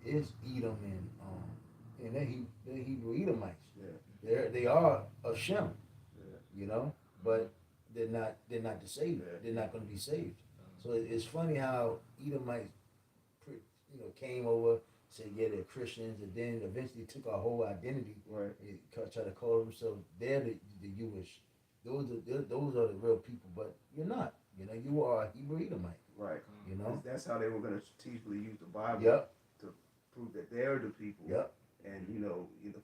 is Edom and they're Hebrew Edomites. They are of Shem, but they're not the Savior. They're not going to be saved. So it's funny how Edomites, came over, said they're Christians, and then eventually took our whole identity. Right. And try to call themselves they're the Jewish. Those are the real people, but you're not. You are a Hebrew Edomite. Right. That's how they were going to strategically use the Bible to prove that they're the people. And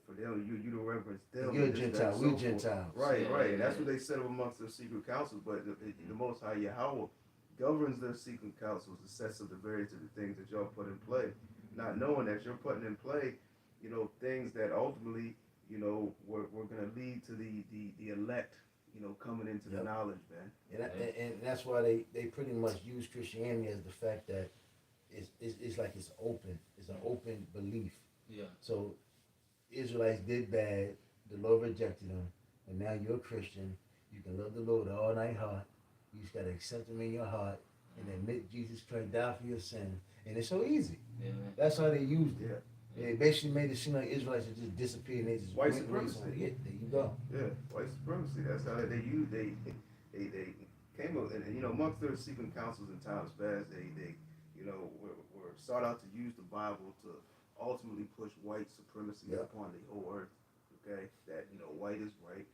for them, you to reverence them. You're a Gentile. We're Gentiles. Right. And that's what they said amongst their secret councils. But the Most High Yahweh governs their secret councils, the sets of the various of the things that y'all put in play, not knowing that you're putting in play, things that ultimately, we're going to lead to the elect, coming into the knowledge, man. And that's why they pretty much use Christianity as the fact that it's like it's open. It's an open belief. Yeah. So Israelites did bad, the Lord rejected them, and now you're a Christian. You can love the Lord with all thy heart. You just gotta accept Him in your heart and admit Jesus Christ died for your sins. And it's so easy. Yeah. That's how they used it. Yeah. They basically made it seem like Israelites had just disappeared and they just White went supremacy. on it. There you go. Yeah, white supremacy. That's how they use. They came up, and amongst their secret councils in times past, they were sought out to use the Bible to ultimately push white supremacy upon the whole earth. Okay, that white is right.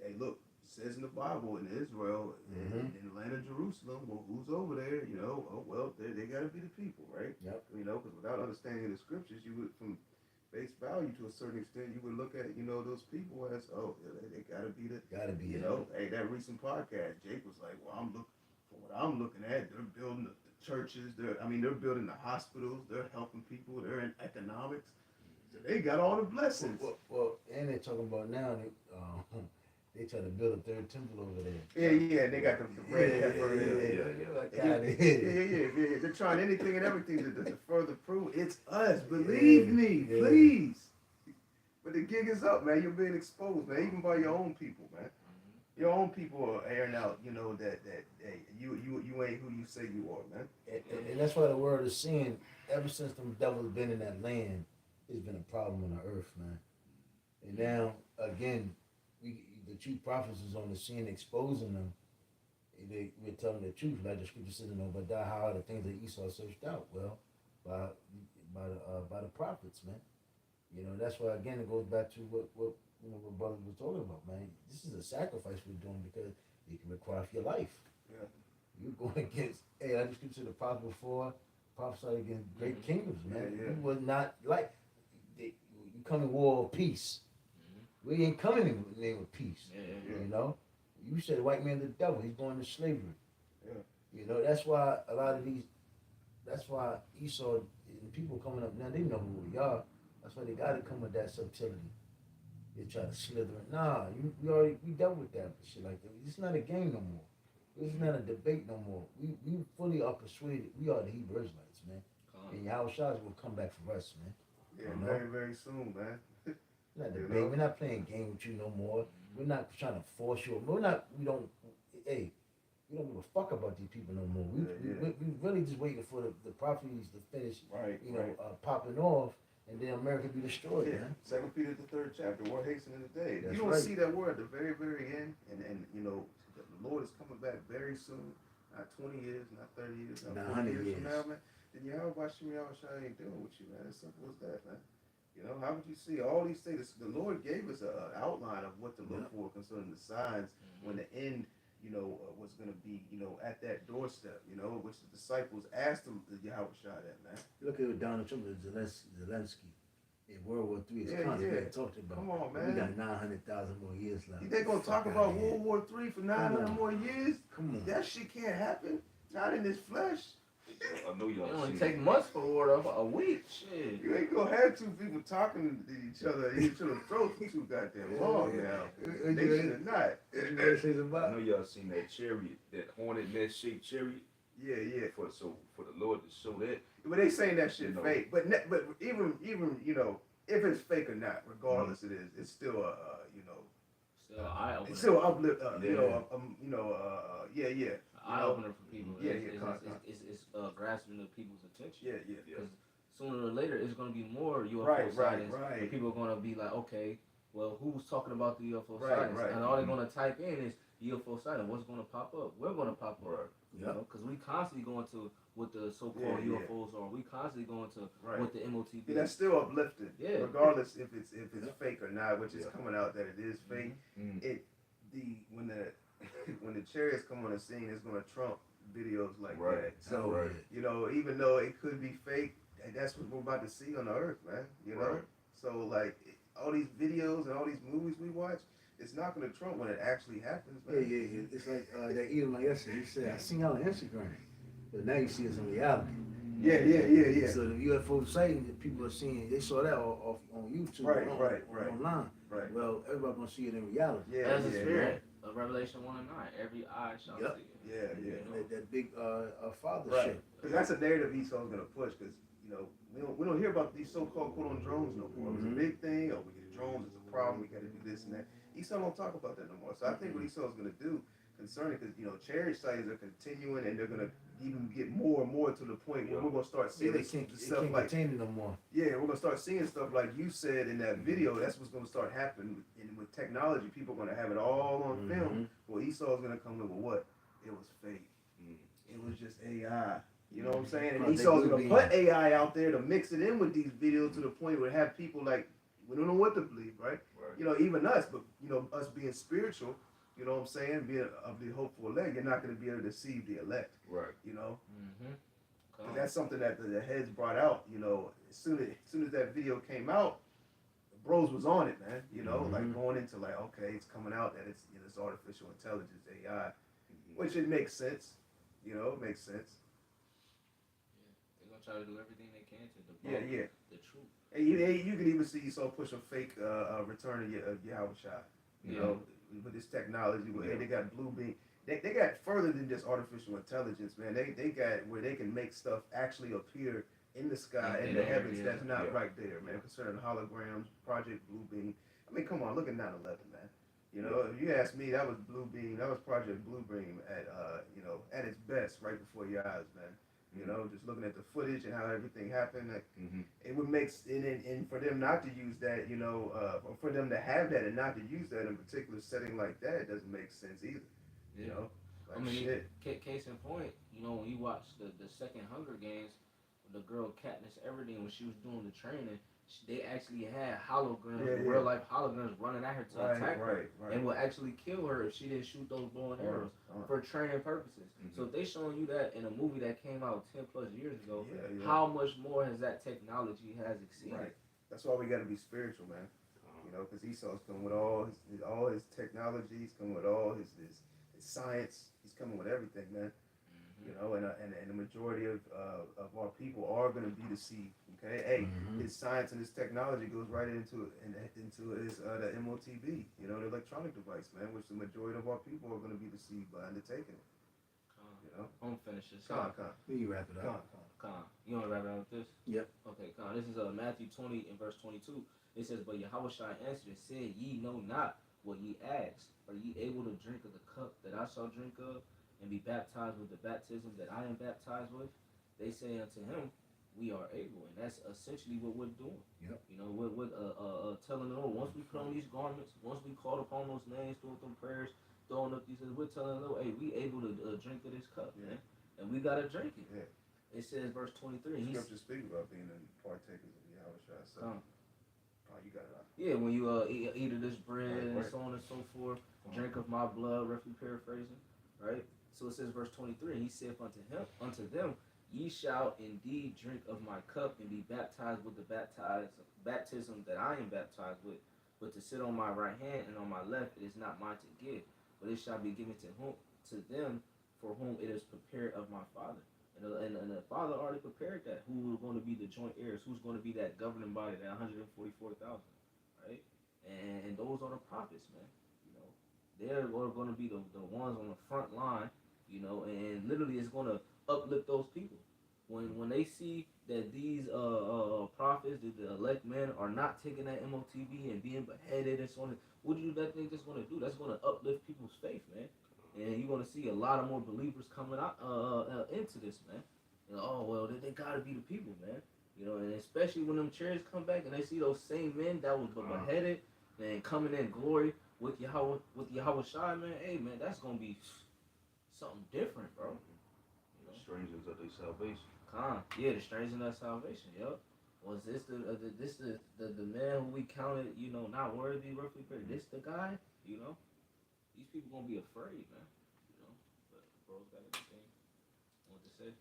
Hey, look, it says in the Bible in Israel, in the land of Jerusalem, well, who's over there? They got to be the people, right? Yep. Because without understanding the scriptures, you would, from face value to a certain extent, you would look at those people as, they got to be the, hey, that recent podcast, Jake was like, well, from what I'm looking at, they're building the churches, they're building the hospitals, they're helping people, they're in economics, so they got all the blessings. Well, and they're talking about now, they try to build a third temple over there. Yeah, they got the red heifer. Yeah. They're trying anything and everything to further prove it's us. Believe me, please. But the gig is up, man. You're being exposed, man, even by your own people, man. Your own people are airing out, that hey, you ain't who you say you are, man. And that's why the world is seeing, ever since the devil's been in that land, it's been a problem on the earth, man. And now, again, the true prophets is on the scene exposing them. We're telling the truth, like the scripture says in Obadiah, how are the things that Esau searched out? Well, by the prophets, man. That's why, again, it goes back to what brothers were talking about, man. This is a sacrifice we're doing because it can require for your life. Yeah. You're going against, I just consider the prophet before, prophesied against great kingdoms, man. Yeah. You was not like, you come in war of peace. We ain't coming in the name of peace. You said the white man the devil, he's going to slavery. That's why that's why Esau and people coming up now, they know who we are. That's why they gotta come with that subtlety. They try to slither it. Nah, we dealt with that shit like that. It's not a game no more. This is not a debate no more. We fully are persuaded we are the Hebrew Israelites, man. And Yahweh Shai will come back for us, man. Yeah, very, very soon, man. We're not debating. We're not playing game with you no more. We're not trying to force you. We don't give a fuck about these people no more. We really just waiting for the prophecies to finish, popping off, and then America be destroyed, man. 2 Peter the 3rd chapter, we're hastening the day. That's you don't right. see that word at the very, very end, and the Lord is coming back very soon. Not 20 years, not 30 years, not 40 years from now, man. Then Yahweh Shai ain't dealing with you, man. As simple as that, man. How would you see all these things? The Lord gave us an outline of what to look for concerning the signs when the end, was going to be, at that doorstep, which the disciples asked him, Yahweh Shah that, man. Look at Donald Trump and Zelensky. In World War III, it's constantly talked about. Come on, man. We got 900,000 more years left. They're going to talk about World War III for 900 more years? Come on. That shit can't happen. Not in this flesh. I know It y'all only seen take months for war, a week. Shit. You ain't gonna have two people talking to each other in each other's throats for too goddamn long now. They should not. I know y'all seen that chariot, that hornet nest shaped chariot. Yeah. For the Lord to show that. But they saying that shit fake. But even if it's fake or not, regardless it is, it's still Still eye opener. it's still uplift. Eye opener for people. Yeah, It's grasping the people's attention. Yeah. Because sooner or later, it's going to be more UFO sightings. Right. And people are going to be like, okay, well, who's talking about the UFO Right, sightings? right. And all they're going to type in is UFO sighting. What's going to pop up? We're going to pop up. Right. You know, because we constantly going to what the so-called UFOs are. We constantly going to what the MOTB. Yeah, that's still uplifted. Yeah. Regardless if it's fake or not, which is coming out that it is fake. When the chariots come on the scene, it's gonna trump videos like that. So even though it could be fake, that's what we're about to see on the earth, man. You know. Right. So like all these videos and all these movies we watch, it's not gonna trump when it actually happens, man. Yeah. It's like that Elon yesterday. He said, I seen y'all on Instagram, but now you see it's in reality. Yeah. So the UFO sighting that people are seeing, they saw that off on YouTube, online. Right. Well, everybody gonna see it in reality. As a spirit of Revelation 1 and 9, every eye shall see it. Yeah. That big father Right. shit. Because that's a narrative Esau's gonna push. Because we don't hear about these so-called quote on drones no more. It was a big thing. Oh, we get drones. It's a problem. We got to do this and that. Esau don't talk about that no more. So I think what Esau's gonna do concerning, because chariot sightings are continuing and they're gonna even get more and more to the point where we're gonna start seeing stuff like contain it no more. Yeah, we're gonna start seeing stuff like you said in that video. That's what's gonna start happening. And with technology, people are gonna have it all on film. Well, Esau's gonna come in with what? It was fake. It was just AI. You know what I'm saying? And Esau's gonna put AI out there to mix it in with these videos to the point where have people like, we don't know what to believe, right? Even us, but us being spiritual, you know what I'm saying, being of the hopeful elect, you're not going to be able to deceive the elect. Right. Cause that's something that the heads brought out. As soon as that video came out, the bros was on it, man. Like going into like, okay, it's coming out that it's it's artificial intelligence, AI, which it makes sense. It makes sense. They're gonna try to do everything they can to debunk the truth. And you could even see Esau push a fake return of Yahweh Shai. With this technology, where they got blue beam. They got further than just artificial intelligence, man. They got where they can make stuff actually appear in the sky, in the heavens, that's not right there, man. Concerning holograms, Project Blue Beam. I mean, come on, look at 9/11, man. If you ask me, that was Blue Beam. That was Project Blue Beam at its best, right before your eyes, man. Just looking at the footage and how everything happened, it would make and for them not to use that, or for them to have that and not to use that in a particular setting like that, it doesn't make sense either. Shit. Case in point, when you watch the second Hunger Games, the girl Katniss Everdeen, when she was doing the training, they actually had holograms, real life holograms running at her to attack her, and would actually kill her if she didn't shoot those bow and arrows for training purposes. So if they showing you that in a movie that came out 10 plus years ago, how much more has that technology has exceeded? Right. That's why we got to be spiritual, man. Because Esau's coming with all his technology, he's coming with all his science, he's coming with everything, man. And the majority of our people are going to be deceived. Okay, hey, his science and his technology goes right into his the MOTB, the electronic device, man, which the majority of our people are going to be deceived by undertaking it. I'm gonna finish this. Con. You wrap it up. Con. You want to wrap it up with this? Yep. Okay, Con. This is Matthew 20 and verse 22. It says, "But Yahweh Shai answered and said, Ye know not what ye ask. Are ye able to drink of the cup that I shall drink of, and be baptized with the baptism that I am baptized with? They say unto him, We are able." And that's essentially what we're doing. Yep. We're telling them, once we put on these garments, once we call upon those names, throw them prayers, throwing up these, we're telling them, hey, we able to drink of this cup, man. And we got to drink it. Yeah. It says, verse 23. Scripture speaks about being partakers of Yahweh Shai. Oh, you got it. Yeah, when you eat of this bread and Right. so on and so forth, drink of my blood, roughly paraphrasing, right? So it says verse 23, he saith unto them, ye shall indeed drink of my cup and be baptized with the baptism that I am baptized with, but to sit on my right hand and on my left it is not mine to give, but it shall be given to them for whom it is prepared of my Father. And the Father already prepared that. Who are going to be the joint heirs? Who's going to be that governing body, that 144,000, right? And those are the prophets, man. You know, they're going to be the ones on the front line, you know, and literally it's going to uplift those people. When they see that these prophets, the elect men, are not taking that MOTB and being beheaded and so on, what do you think that's going to do? That's going to uplift people's faith, man. And you're going to see a lot of more believers coming out into this, man. You know, oh well, they got to be the people, man. You know, and especially when them chariots come back and they see those same men that was beheaded and coming in glory with Yahweh Shai, man. Hey, man, that's gonna be something different, bro. You know? Strangers of their salvation. Yeah, the strangers of their salvation. Yup. Was this the man who we counted, you know, not worthy, roughly? This the guy, you know? These people gonna be afraid, man. You know. But bro's got anything want to say?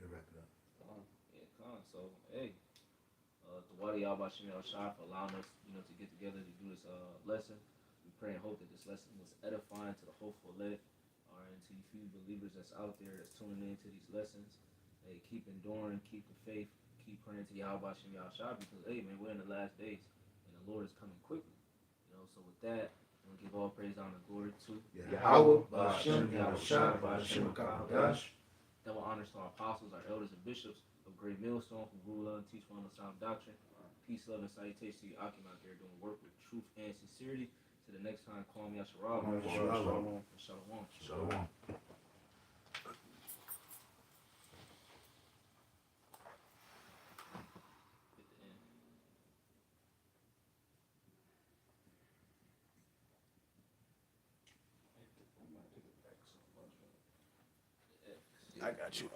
Wrap it up. So, hey, Tawadi Yabashim Shah for allowing us, you know, to get together to do this lesson. We pray and hope that this lesson was edifying to the hopeful elect, and to you few believers that's out there that's tuning in to these lessons. Hey, keep enduring, keep the faith, keep praying to Yahweh Shah, because hey, man, we're in the last days and the Lord is coming quickly. You know, so with that, I'm gonna give all praise, honor, and glory to Yahweh, Ba'ashem, Yahushua, Ba'ashem, Kakadash. that will honor to our apostles, our elders, and bishops of Great Millstone who rule and teach one on sound doctrine. Peace, love, and salutation to you, Akim, out there doing work with truth and sincerity. To the next time, call me Yasharab. Shalom. Shalom. Shalom. Hit the end. I got you.